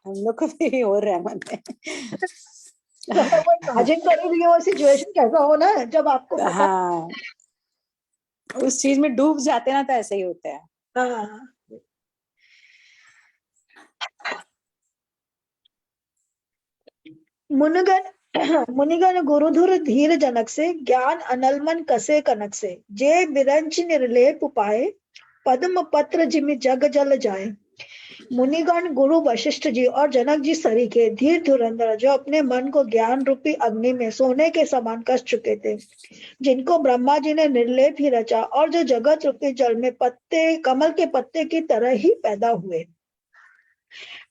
Speaker 8: हम लोग को भी हो रहा है मन में।
Speaker 2: वो इमेजिन कर रही थी वो सिचुएशन कैसा हो ना जब आपको
Speaker 8: हाँ, उस चीज में डूब जाते ना तो ऐसे ही होता है।
Speaker 2: हाँ। मुनिगण गुरुधुर धीर जनक से, ज्ञान अनलमन कसे कनक से, जे बिरंच निर्लेप पाए, पद्म पत्र जिमि जग जल जाए। मुनिगण गुरु वशिष्ठ जी और जनक जी सरीखे धीर धुरंधर, जो अपने मन को ज्ञान रूपी अग्नि में सोने के समान कस चुके थे, जिनको ब्रह्मा जी ने निर्लेप ही रचा और जो जगत रूपी जल में पत्ते कमल के पत्ते की तरह ही पैदा हुए।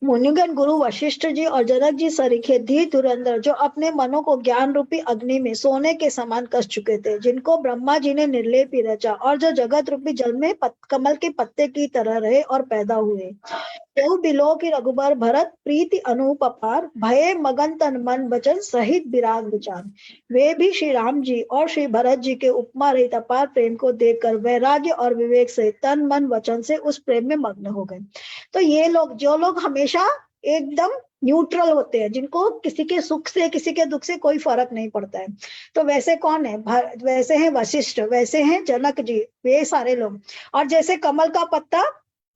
Speaker 2: मुनिगण गुरु वशिष्ठ जी और जनक जी सरीखे धीर धुरंधर, जो अपने मनों को ज्ञान रूपी अग्नि में सोने के समान कस चुके थे, जिनको ब्रह्मा जी ने निर्लेप ही रचा और जो जगत रूपी जल में कमल के पत्ते की तरह रहे और पैदा हुए। देव बिलो की रघुबर भरत, प्रीति अनूप अपार, भये मगन तन मन वचन सहित विराग विचार। वे भी श्री राम जी और श्री भरत जी के उपमा रहित अपार प्रेम को देखकर वैराग्य और विवेक से तन मन वचन से उस प्रेम में मग्न हो गए। तो ये लोग, जो लोग हमेशा एकदम न्यूट्रल होते हैं, जिनको किसी के सुख से किसी के दुख से कोई फर्क नहीं पड़ता है, तो वैसे कौन है? वैसे हैं वशिष्ठ, वैसे हैं जनक जी, वे सारे लोग। और जैसे कमल का पत्ता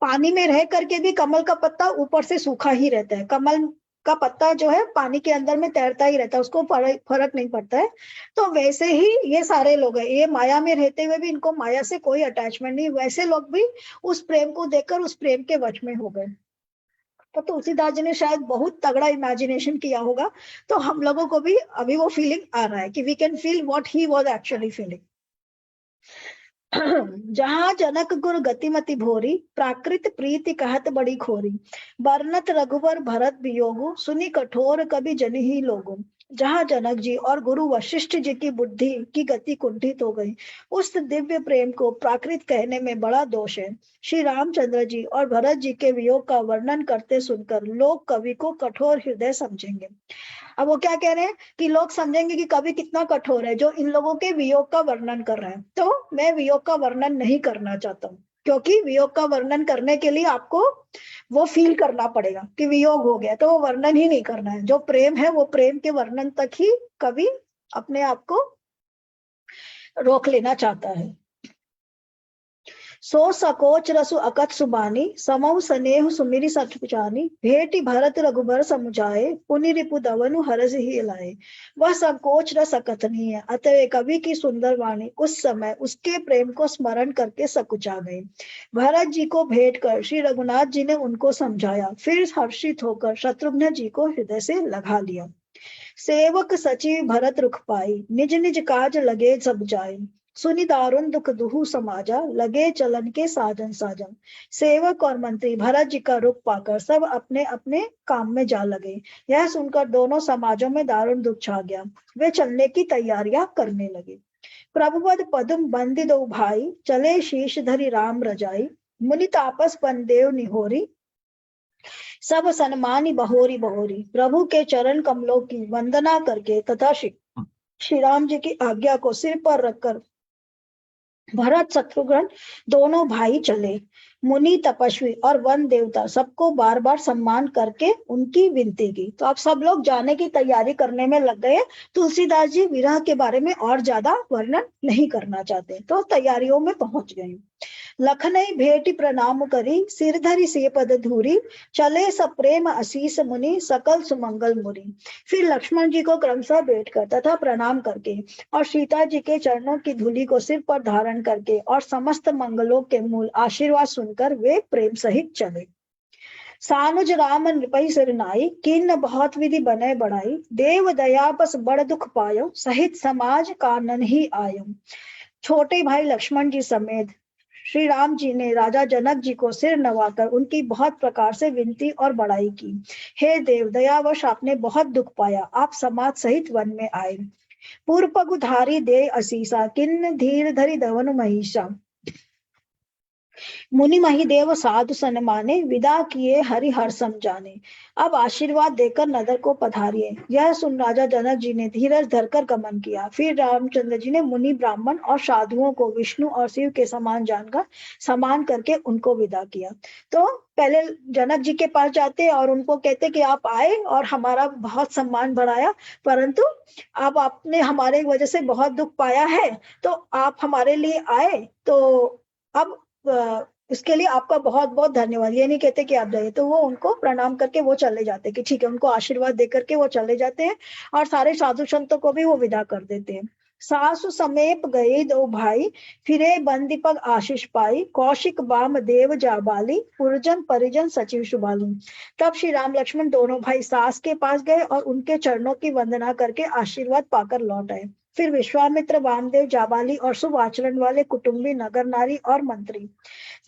Speaker 2: पानी में रह करके भी कमल का पत्ता ऊपर से सूखा ही रहता है, कमल का पत्ता जो है पानी के अंदर में तैरता ही रहता है, उसको फर्क नहीं पड़ता है। तो वैसे ही ये सारे लोग हैं, ये माया में रहते हुए भी इनको माया से कोई अटैचमेंट नहीं, वैसे लोग भी उस प्रेम को देखकर उस प्रेम के वश में हो गए। तो तुलसीदास जी ने शायद बहुत तगड़ा इमेजिनेशन किया होगा, तो हम लोगों को भी अभी वो फीलिंग आ रहा है कि we can feel what he was actually feeling. जहां जनक गुर गतिमति भोरी, प्राकृत प्रीति कहत बड़ी खोरी, बरनत रघुवर भरत वियोगु, सुनी कठोर कवि जन ही लोगु। जहां जनक जी और गुरु वशिष्ठ जी की बुद्धि की गति कुंठित हो गई, उस दिव्य प्रेम को प्राकृत कहने में बड़ा दोष है। श्री रामचंद्र जी और भरत जी के वियोग का वर्णन करते सुनकर लोग कवि को कठोर हृदय समझेंगे। अब वो क्या कह रहे हैं कि लोग समझेंगे कि कवि कितना कठोर है जो इन लोगों के वियोग का वर्णन कर रहा है। तो मैं वियोग का वर्णन नहीं करना चाहता हूँ, क्योंकि वियोग का वर्णन करने के लिए आपको वो फील करना पड़ेगा कि वियोग हो गया, तो वो वर्णन ही नहीं करना है। जो प्रेम है वो प्रेम के वर्णन तक ही कवि अपने आप को रोक लेना चाहता है। सो सकोच रसु अकत सुबानी, समऊ स्नेह सुमिरी सठुचानी, भेटी भरत रघुबर समुझाए, पुनि रिपु दवनु हरस ही लाए। वह संकोच रस अकथनीय है, अतः कवि की सुंदर वाणी उस समय उसके प्रेम को स्मरण करके सकुचा गई। भरत जी को भेंट कर श्री रघुनाथ जी ने उनको समझाया, फिर हर्षित होकर शत्रुघ्न जी को हृदय से लगा लिया। सेवक सचिव भरत रुख पाई, निज निज काज लगे सब जाए, सुनि दारुण दुख दुहु समाजा, लगे चलन के साजन साजन। सेवक और मंत्री भरत जी का रुख पाकर सब अपने अपने काम में जा लगे। यह सुनकर दोनों समाजों में दारुण दुख छा गया, वे चलने की तैयारियां करने लगे। प्रभुपद पद्म बंदी दो भाई, चले शीश धरी राम रजाई, मुनि तापस पन देव निहोरी, सब सन्मानी बहोरी बहोरी। प्रभु के चरण कमलों की वंदना करके तथा श्री राम जी की आज्ञा को सिर पर रखकर भरत शत्रुघ्न दोनों भाई चले। मुनि तपस्वी और वन देवता सबको बार बार सम्मान करके उनकी विनती की। तो आप सब लोग जाने की तैयारी करने में लग गए। तुलसीदास जी विरह के बारे में और ज्यादा वर्णन नहीं करना चाहते, तो तैयारियों में पहुंच गए। लखनई भेटी प्रणाम करी, सिर धरी से पद धूरी, चले सप्रेम असीस मुनि, सकल सुमंगल मुनि। फिर लक्ष्मण जी को क्रमशः भेंट कर तथा प्रणाम करके और सीता जी के चरणों की धूलि को सिर पर धारण करके और समस्त मंगलों के मूल आशीर्वाद सुनकर वे प्रेम सहित चले। सानुज राम नृपहि सिर नाई, किन्न बहुत विधि बने बढ़ाई, देव दया बस बड़ दुख पायो, सहित समाज कानन ही आयो। छोटे भाई लक्ष्मण जी समेत श्री राम जी ने राजा जनक जी को सिर नवाकर उनकी बहुत प्रकार से विनती और बड़ाई की। हे देव, दयावश आपने बहुत दुख पाया, आप समाज सहित वन में आए। पूर्व पगुधारी दे असीसा, किन्न धीर धरि धवनु महिषा, मुनि महिदेव साधु सन्माने, विदा किए हरि हर सम जाने। अब आशीर्वाद देकर नगर को पधारिए। यह सुन राजा जनक जी ने धीरज धरकर गमन किया। फिर रामचंद्र जी ने मुनि ब्राह्मण और साधुओं को विष्णु और शिव के समान जानकर सम्मान करके उनको विदा किया। तो पहले जनक जी के पास जाते और उनको कहते कि आप आए और हमारा बहुत सम्मान बढ़ाया, परंतु अब आपने हमारे वजह से बहुत दुख पाया है, तो आप हमारे लिए आए, तो अब इसके लिए आपका बहुत बहुत धन्यवाद। ये नहीं कहते कि आप जाइए, तो वो उनको प्रणाम करके वो चले जाते कि ठीक है, उनको आशीर्वाद दे करके वो चले जाते हैं और सारे साधु संतों को भी वो विदा कर देते हैं। सासु समेप गए दो भाई, फिरे बंदीपग आशीष पाई, कौशिक बाम देव जाबाली, पुरजन परिजन सचिव शुभालु। तब श्री राम लक्ष्मण दोनों भाई सास के पास गए और उनके चरणों की वंदना करके आशीर्वाद पाकर लौट आए। फिर विश्वामित्र, वामदेव, जाबाली और शुभ आचरण वाले कुटुंबी, नगर नारी और मंत्री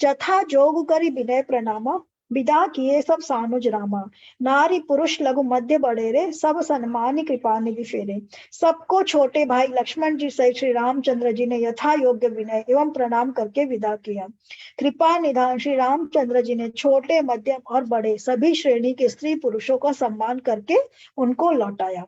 Speaker 2: जथा जोग करी विनय प्रणामा, विदा किए सब सानुज रामा। नारी पुरुष लघु मध्य बड़ेरे, सब सन्मानी कृपा निधि फेरे। सबको छोटे भाई लक्ष्मण जी सहित श्री रामचंद्र जी ने यथा योग्य विनय एवं प्रणाम करके विदा किया। कृपा निधान श्री रामचंद्र जी ने छोटे, मध्यम और बड़े सभी श्रेणी के स्त्री पुरुषों का सम्मान करके उनको लौटाया।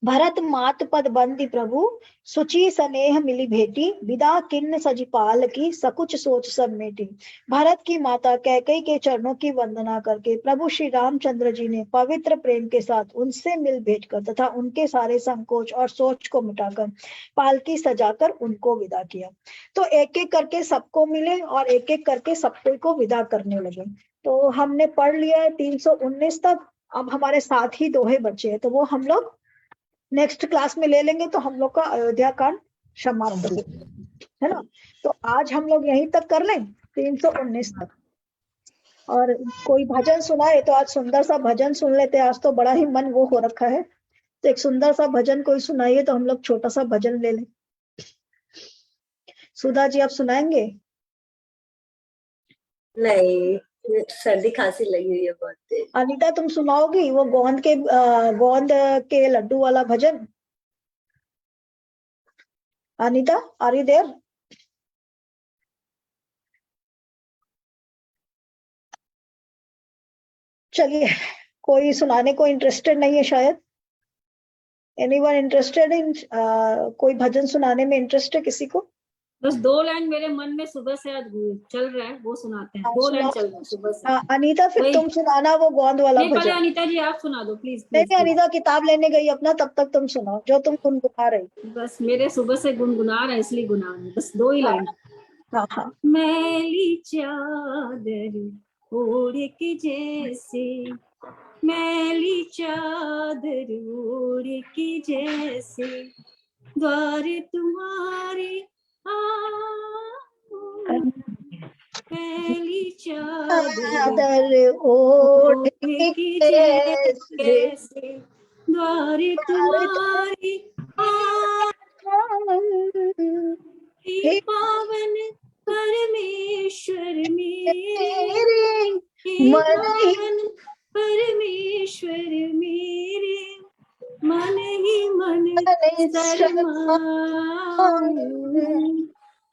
Speaker 2: भरत मात पद बंदी प्रभु, सुचि स्नेह मिली भेटी, विदा किन्न सजिपाल की, सकुच सोच सब मेटी। भरत की माता कैकेयी के चरणों की वंदना करके प्रभु श्री रामचंद्र जी ने पवित्र प्रेम के साथ उनसे मिल भेंट कर तथा उनके सारे संकोच और सोच को मिटाकर पालकी सजाकर उनको विदा किया। तो एक एक करके सबको मिले और एक एक करके सबको को विदा करने लगे। तो हमने पढ़ लिया है 319 तक। अब हमारे साथ ही दोहे बचे हैं, तो वो हम लोग नेक्स्ट क्लास में ले लेंगे, तो हम लोग का अयोध्या कांड समाप्त है ना। तो आज हम लोग यहीं तक कर लें 319 तक। और कोई भजन सुनाए तो आज सुंदर सा भजन सुन लेते हैं। आज तो बड़ा ही मन वो हो रखा है, तो एक सुंदर सा भजन कोई सुनाइए तो हम लोग छोटा सा भजन ले लें। सुधा जी आप सुनाएंगे?
Speaker 9: नहीं, सर्दी खांसी लगी हुई है बहुत तेज।
Speaker 2: अनीता तुम सुनाओगी वो गोंद के लड्डू वाला भजन? Anita are you there? चलिए, कोई सुनाने को इंटरेस्टेड नहीं है शायद। एनीवन इंटरेस्टेड इन कोई भजन सुनाने में इंटरेस्ट है किसी को?
Speaker 5: बस 2 लाइन मेरे मन में सुबह से आज चल रहा है, वो सुनाते हैं। 2 लाइन चल रहा है सुबह से।
Speaker 2: अनीता फिर तुम सुनाना वो गोंद वाला
Speaker 5: नहीं, पहले
Speaker 2: भजन।
Speaker 5: अनीता जी आप सुना दो प्लीज।
Speaker 2: नहीं अनीता किताब लेने गई अपना, तब तक तुम सुनाओ जो तुम गुनगुना रही।
Speaker 5: बस मेरे सुबह से गुनगुना रहा है इसलिए गुना रही। बस 2 ही लाइन।
Speaker 2: हाँ।
Speaker 5: मैली चादर ओढ़ के जैसे, मैली चादर ओढ़ के जैसे, द्वार तुम्हारे मैली
Speaker 2: चादर ओढ़ के
Speaker 5: जैसे, द्वार तुम्हारे हे पावन परमेश्वर मेरे, पावन परमेश्वर मेरे, मन ही मन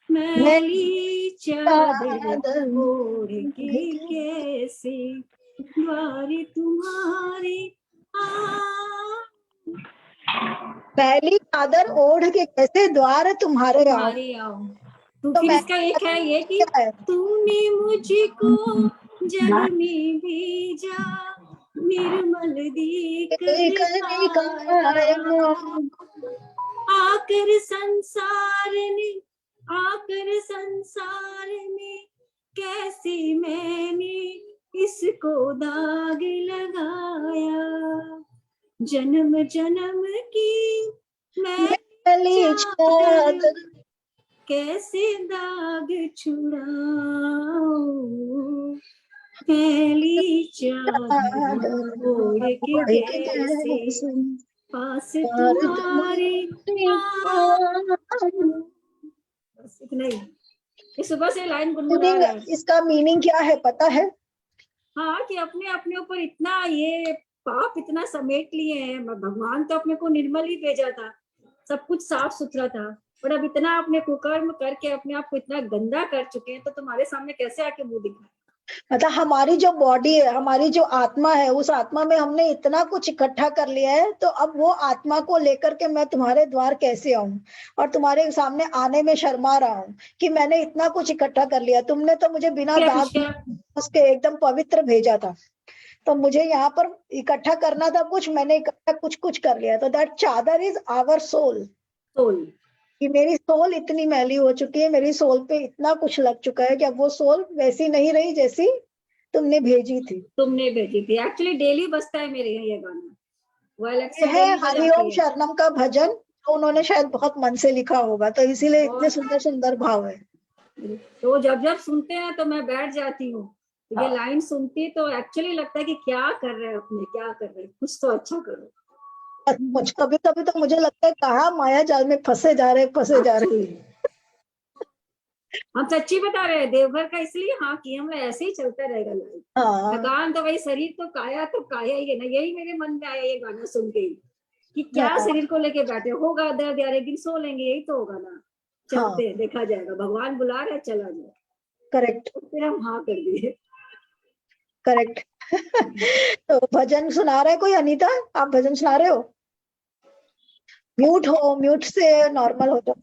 Speaker 5: मैली चादर ओढ़ के कैसे, द्वार तुम्हारे
Speaker 2: मैली चादर ओढ़ के कैसे द्वार तुम्हारे
Speaker 5: आओ। तो
Speaker 2: तो
Speaker 5: फिर
Speaker 2: मैं
Speaker 5: इसका एक है ये कि
Speaker 2: क्या है?
Speaker 5: तूने मुझको जग में भेजा, निर्मल देकर दिखाया, आकर संसार में कैसे मैंने इसको दाग लगाया, जन्म जन्म की
Speaker 2: मैली चादर
Speaker 5: कैसे दाग छुड़ाऊं, पहली चादर ओढ़ के कैसे पास तुम्हारे आऊं। बस इतना ही। ये सुबह से लाइन गुनगुना रहा है।
Speaker 2: इसका मीनिंग क्या है पता है?
Speaker 5: हाँ, कि अपने अपने ऊपर इतना ये पाप इतना समेट लिए हैं। भगवान तो अपने को निर्मल ही भेजा था, सब कुछ साफ सुथरा था, पर अब इतना अपने कुकर्म करके अपने आप को इतना गंदा कर चुके हैं, तो तुम्हारे सामने कैसे आके मुंह दिखाए।
Speaker 2: मतलब हमारी जो बॉडी है, हमारी जो आत्मा है, उस आत्मा में हमने इतना कुछ इकट्ठा कर लिया है, तो अब वो आत्मा को लेकर के मैं तुम्हारे द्वार कैसे आऊं और तुम्हारे सामने आने में शर्मा रहा हूं कि मैंने इतना कुछ इकट्ठा कर लिया। तुमने तो मुझे बिना दाग उसके एकदम पवित्र भेजा था, तो मुझे यहाँ पर इकट्ठा करना था कुछ, मैंने इकट्ठा कुछ कर लिया। तो दैट चादर इज आवर सोल। कि मेरी सोल इतनी मैली हो चुकी है, मेरी सोल पे इतना कुछ लग चुका है कि अब वो सोल वैसी नहीं रही जैसी तुमने भेजी थी।
Speaker 5: एक्चुअली डेली बजता है मेरे यहाँ ये गाना, वो
Speaker 2: ये है हरिओम शरणम का भजन, तो उन्होंने शायद बहुत मन से लिखा होगा, तो इसीलिए इतने सुंदर सुंदर भाव है।
Speaker 5: तो जब सुनते हैं तो मैं बैठ जाती हूँ, तो ये लाइन सुनती तो एक्चुअली लगता है कि क्या कर रहे हैं अपने, क्या कर रहे हैं, कुछ तो अच्छा करो।
Speaker 2: कभी कभी तो मुझे लगता है कहाँ माया जाल में फंसे जा रहे।
Speaker 5: हम सच्ची बता रहे हैं, देवघर का इसलिए हाँ कि हम ऐसे ही चलता रहेगा लाइफ। थकान तो भाई, शरीर तो काया ही है ना। यही मेरे मन में आया ये गाना सुन के कि क्या शरीर को लेके बैठे, होगा दर्द यार, एक दिन सो लेंगे, यही तो होगा ना। चलते हैं, देखा जाएगा, भगवान बुला रहे, चला जाए।
Speaker 2: करेक्ट।
Speaker 5: फिर हम हाँ कर दिए।
Speaker 2: करेक्ट। तो भजन सुना रहा है कोई? अनीता, आप भजन सुना रहे हो? म्यूट हो, म्यूट से नॉर्मल हो जाओ,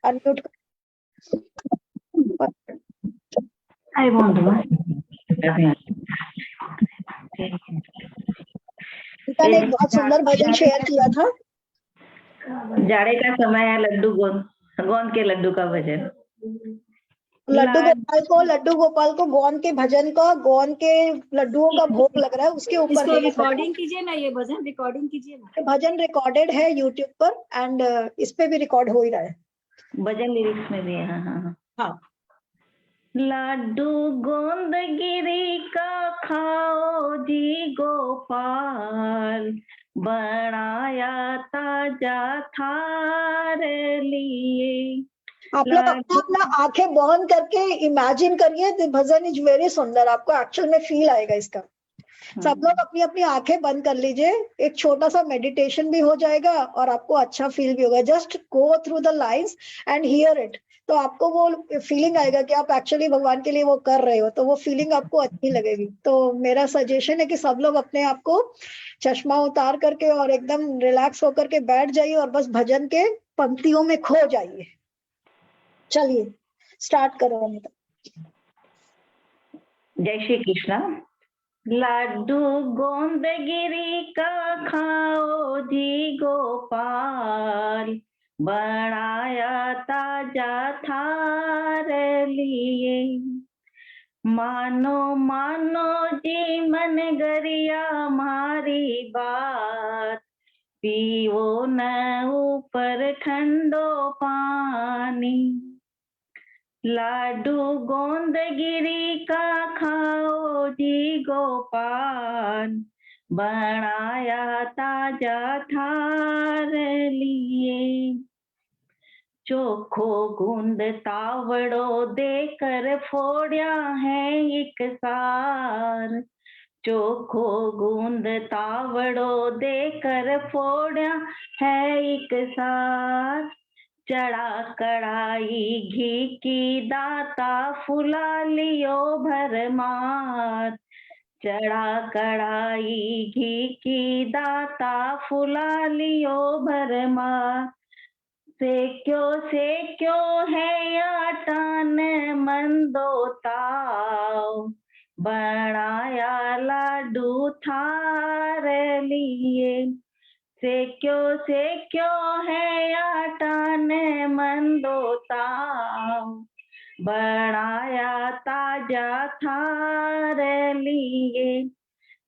Speaker 2: अनम्यूट।
Speaker 7: I won't do
Speaker 2: ने एक बहुत सुंदर भजन शेयर किया था।
Speaker 7: जाड़े का समय है, लड्डू गोंद के लड्डू का भजन।
Speaker 2: लड्डू गोपाल को गोंद के भजन का, गोंद के लड्डुओं का भोग लग रहा है, उसके ऊपर है
Speaker 5: रिकॉर्डिंग कीजिए ना, ये भजन रिकॉर्डिंग कीजिए ना।
Speaker 2: भजन रिकॉर्डेड है यूट्यूब पर, एंड इस पे भी रिकॉर्ड हो ही रहा है,
Speaker 7: भजन लिरिक्स में भी है। हाँ।
Speaker 10: लड्डू गोंद गिरी का खाओ जी गोपाल, बनाया ताजा थारे लिए।
Speaker 2: आप लोग अपना आंखें बंद करके इमेजिन करिए, द भजन इज वेरी सुंदर, आपको एक्चुअल में फील आएगा इसका। सब लोग अपनी अपनी आंखें बंद कर लीजिए, एक छोटा सा मेडिटेशन भी हो जाएगा और आपको अच्छा फील भी होगा। Just go through the lines and here it, तो आपको वो फीलिंग आएगा कि आप एक्चुअली भगवान के लिए वो कर रहे हो, तो वो फीलिंग आपको अच्छी लगेगी। तो मेरा सजेशन है कि सब लोग अपने आप को चश्मा उतार करके और एकदम रिलैक्स होकर के बैठ जाइए और बस भजन के पंक्तियों में खो जाइए। चलिए स्टार्ट करो अनिता।
Speaker 10: जय श्री कृष्णा। लड्डू गोंद गिरी का खाओ जी गोपाल, बनाया ताजा थारे लिए। मानो मानो जी मन गरिया हमारी बात, पीओ न ऊपर ठंडो पानी। लाडू गोंद गिरी का खाओ जी गोपाल, बनाया ताजा थार लिए। चोखो गुंद तावड़ो देकर फोड़िया है एक सार, चोखो गुंद तावड़ो देकर फोड़िया है एक सार। चढ़ा कढ़ाई घी की दाता फुला लियो भरमार, चढ़ा कढ़ाई घी की दाता फुला लियो भरमार। सेक्यो है आटान मंदो ताव, बनाया लाडू थार लिए। सेक्यो है आटान मंदो ताव, बनाया ताजा थार लिए।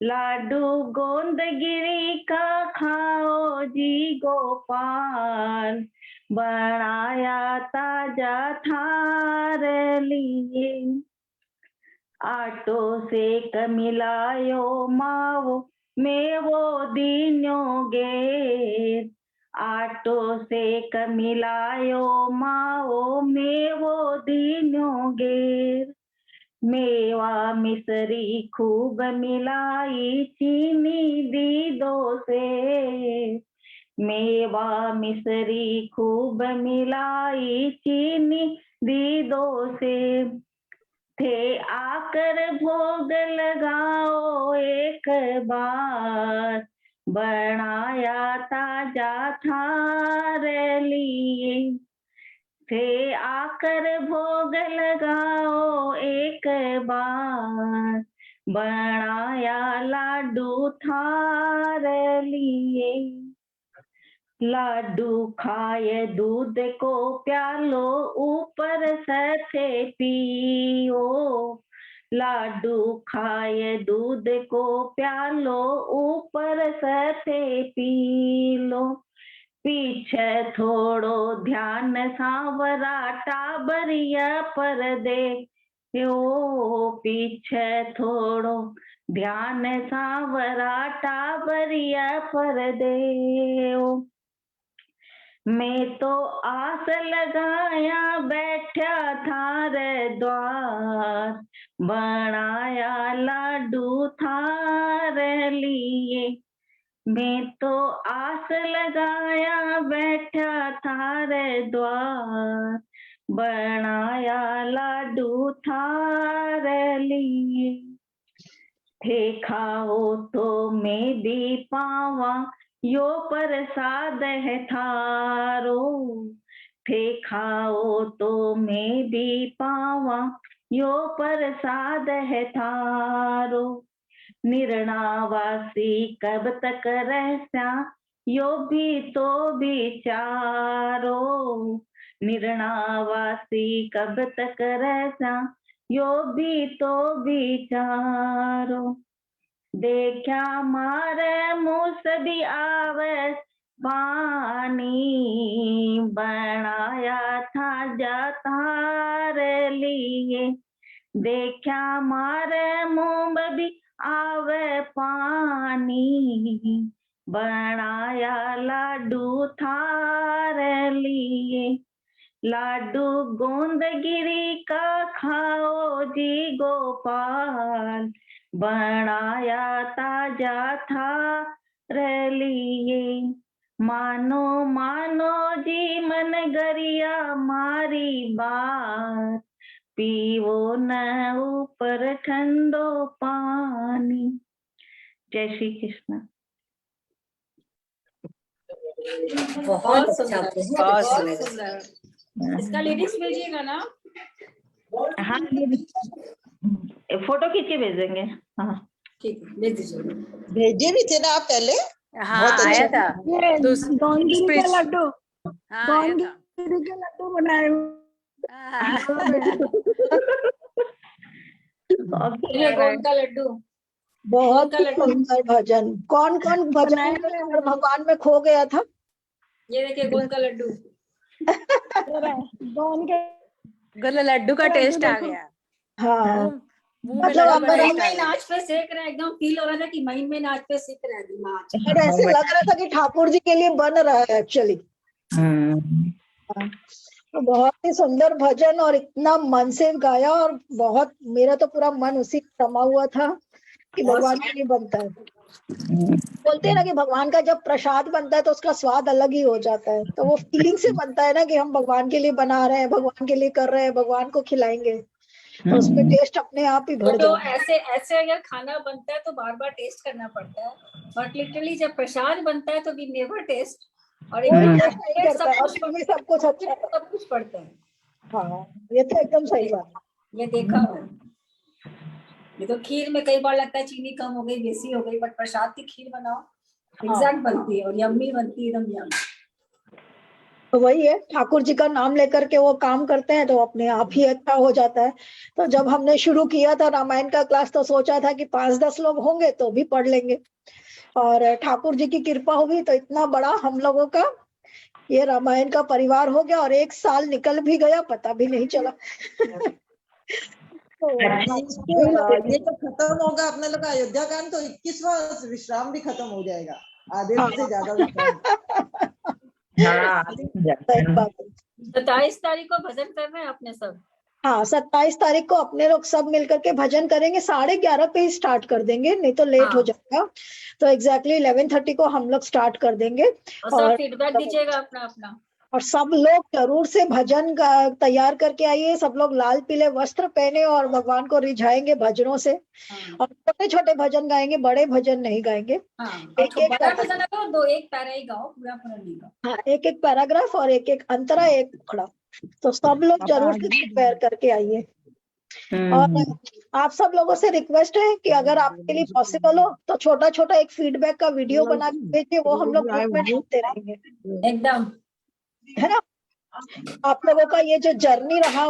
Speaker 10: लाडू गोंदगिरी का खाओ जी गोपाल, बनाया ताजा थार लिए। आटो से मिलायो मावो मेवो दीन्यो गेर, आटो से मिलायो मावो मेवो दीन्यो गेर। मेवा मिसरी खूब मिलाई चीनी दी दो से, मेवा मिसरी खूब मिलाई चीनी दी दो से। थे आकर भोग लगाओ एक बार, बनाया ताजा थार लिए। थे आकर भोग लगाओ एक बार, बनाया लाडू थार लिए। लाडू खाए दूध को प्यालो ऊपर से पियो, लाडू खाए दूध को प्यालो ऊपर से पी लो। पीछे थोड़ो ध्यान सांवरा टाबरिया पर दे ओ, पीछे थोड़ो ध्यान सांवरा टाबरिया पर दे ओ। मैं तो आस लगाया बैठा थार द्वार, बनाया लाडू थार लिए। मैं तो आस लगाया बैठा थार द्वार, बनाया लाडू थार लिए। थे खाओ तो मैं भी पावा यो प्रसाद है थारो, थे खाओ तो मैं भी पावा यो प्रसाद है थारो। निर्णावासी कब तक रहस्या यो भी तो विचारो, निर्णावासी कब तक रहस्या यो भी तो विचारो। देखा मारे मूसबी आवे पानी, बनाया था जातार लिए। देखा मारे मुंह भी आवे पानी, बनाया लाडू थार लिए। लाडू गोंदगिरी का खाओ जी गोपाल, बनाया ताजा थार लिए। मानो मानो जी मन गरिया मारी बात, पीवो न ऊपर ठंडो पानी। जय श्री कृष्ण।
Speaker 9: बहुत अच्छा,
Speaker 5: बहुत सुंदर। इसका लिरिक्स भेजिएगा ना?
Speaker 10: हाँ, फोटो खींच के भेजेंगे। हाँ
Speaker 9: ठीक है, भेज दीजिए।
Speaker 6: भेजे भी थे ना आप पहले?
Speaker 8: हाँ आया था।
Speaker 4: ये
Speaker 8: तो
Speaker 4: गोंदगिरी का लड्डू,
Speaker 8: हाँ आया था।
Speaker 4: गोंदगिरी के लड्डू बनाए हुए।
Speaker 8: हाँ,
Speaker 5: ये गोंद का लड्डू,
Speaker 2: बहुत ही सुंदर भजन। कौन कौन भजन में भगवान में खो गया था?
Speaker 5: ये देखिए गोंद का लड्डू।
Speaker 4: गोंद के
Speaker 8: लड्डू का टेस्ट आ गया।
Speaker 2: हाँ,
Speaker 8: मुंह में
Speaker 2: मतलब
Speaker 8: लड्डू का
Speaker 5: महीन
Speaker 8: टेस्ट आ
Speaker 5: में
Speaker 8: गया।
Speaker 5: नाच पे सेक रहे हैं, एकदम फील हो रहा था कि महीन में नाच पे सीख रहे हैं नाच।
Speaker 2: और ऐसे लग रहा था कि ठाकुर जी के लिए बन रहा है एक्चुअली। तो बहुत ही सुंदर भजन और इतना मन से गाया, और बहुत, मेरा तो पूरा मन उसी में रमा हुआ था कि भगवान के लिए बनता है। बोलते हैं ना कि भगवान का जब प्रसाद बनता है तो उसका स्वाद अलग ही हो जाता है। तो वो फीलिंग से बनता है ना कि हम भगवान के लिए बना रहे हैं, भगवान के लिए कर रहे हैं, भगवान को खिलाएंगे, तो उसमें टेस्ट अपने आप ही बढ़
Speaker 5: तो
Speaker 2: जाता है।
Speaker 5: ऐसे ऐसे अगर खाना बनता है तो बार बार टेस्ट करना पड़ता है, बट लिटरली जब प्रसाद बनता है तो वी नेवर टेस्ट, और
Speaker 2: वो
Speaker 5: एकदम
Speaker 2: इंटरेस्ट नहीं
Speaker 5: accurate
Speaker 2: करता है, और
Speaker 5: सब
Speaker 2: फिर भी सब कुछ अच्छा है।
Speaker 5: सब कुछ पढ़ते हैं।
Speaker 2: हाँ, ये तो एकदम सही बात है।
Speaker 5: ये देखा है। ये तो खीर में कई बार लगता है चीनी कम हो गई, बेसी हो गई, बट प्रसाद की खीर बनाओ एग्जैक्ट बनती है और यम्मी बनती है, एकदम यम।
Speaker 2: तो वही है, ठाकुर जी का नाम लेकर के वो काम करते हैं तो अपने आप ही अच्छा हो जाता है। तो जब हमने शुरू किया था रामायण का क्लास तो सोचा था कि 5-10 लोग होंगे तो भी पढ़ लेंगे, और ठाकुर जी की कृपा हुई तो इतना बड़ा हम लोगों का ये रामायण का परिवार हो गया, और 1 साल निकल भी गया पता भी नहीं चला। तो
Speaker 6: ये तो खत्म होगा अपने लोग का अयोध्या कांड, तो 21वां विश्राम भी खत्म हो जाएगा, आधे से ज्यादा विश्राम।
Speaker 10: हाँ,
Speaker 2: सही बात है।
Speaker 5: 27 तारीख को भजन करना है अपने सब।
Speaker 2: हाँ, 27 तारीख को अपने लोग सब मिलकर के भजन करेंगे, 11:30 पे ही स्टार्ट कर देंगे, नहीं तो लेट हो जाएगा। तो एग्जैक्टली 11:30 को हम लोग स्टार्ट कर देंगे।
Speaker 5: और सब फीडबैक दीजिएगा अपना अपना।
Speaker 2: और सब लोग जरूर से भजन तैयार करके आइए, सब लोग लाल पीले वस्त्र पहने और भगवान को रिझाएंगे भजनों से। और छोटे छोटे भजन गाएंगे, बड़े भजन नहीं गाएंगे।
Speaker 5: एक बड़ा भजन है तो एक पैरा ही गाओ, पूरा पूरा नहीं गाओ।
Speaker 2: हाँ, एक पैराग्राफ और एक अंतरा, एक टुकड़ा। तो सब लोग जरूर से प्रिपेयर करके आइए। और आप सब लोगों से रिक्वेस्ट है कि अगर आपके लिए पॉसिबल हो तो छोटा छोटा एक फीडबैक का वीडियो बना के भेजिए, वो हम लोग ग्रुप में डालते रहेंगे,
Speaker 5: एकदम
Speaker 2: है ना। आप लोगों का ये जो जर्नी रहा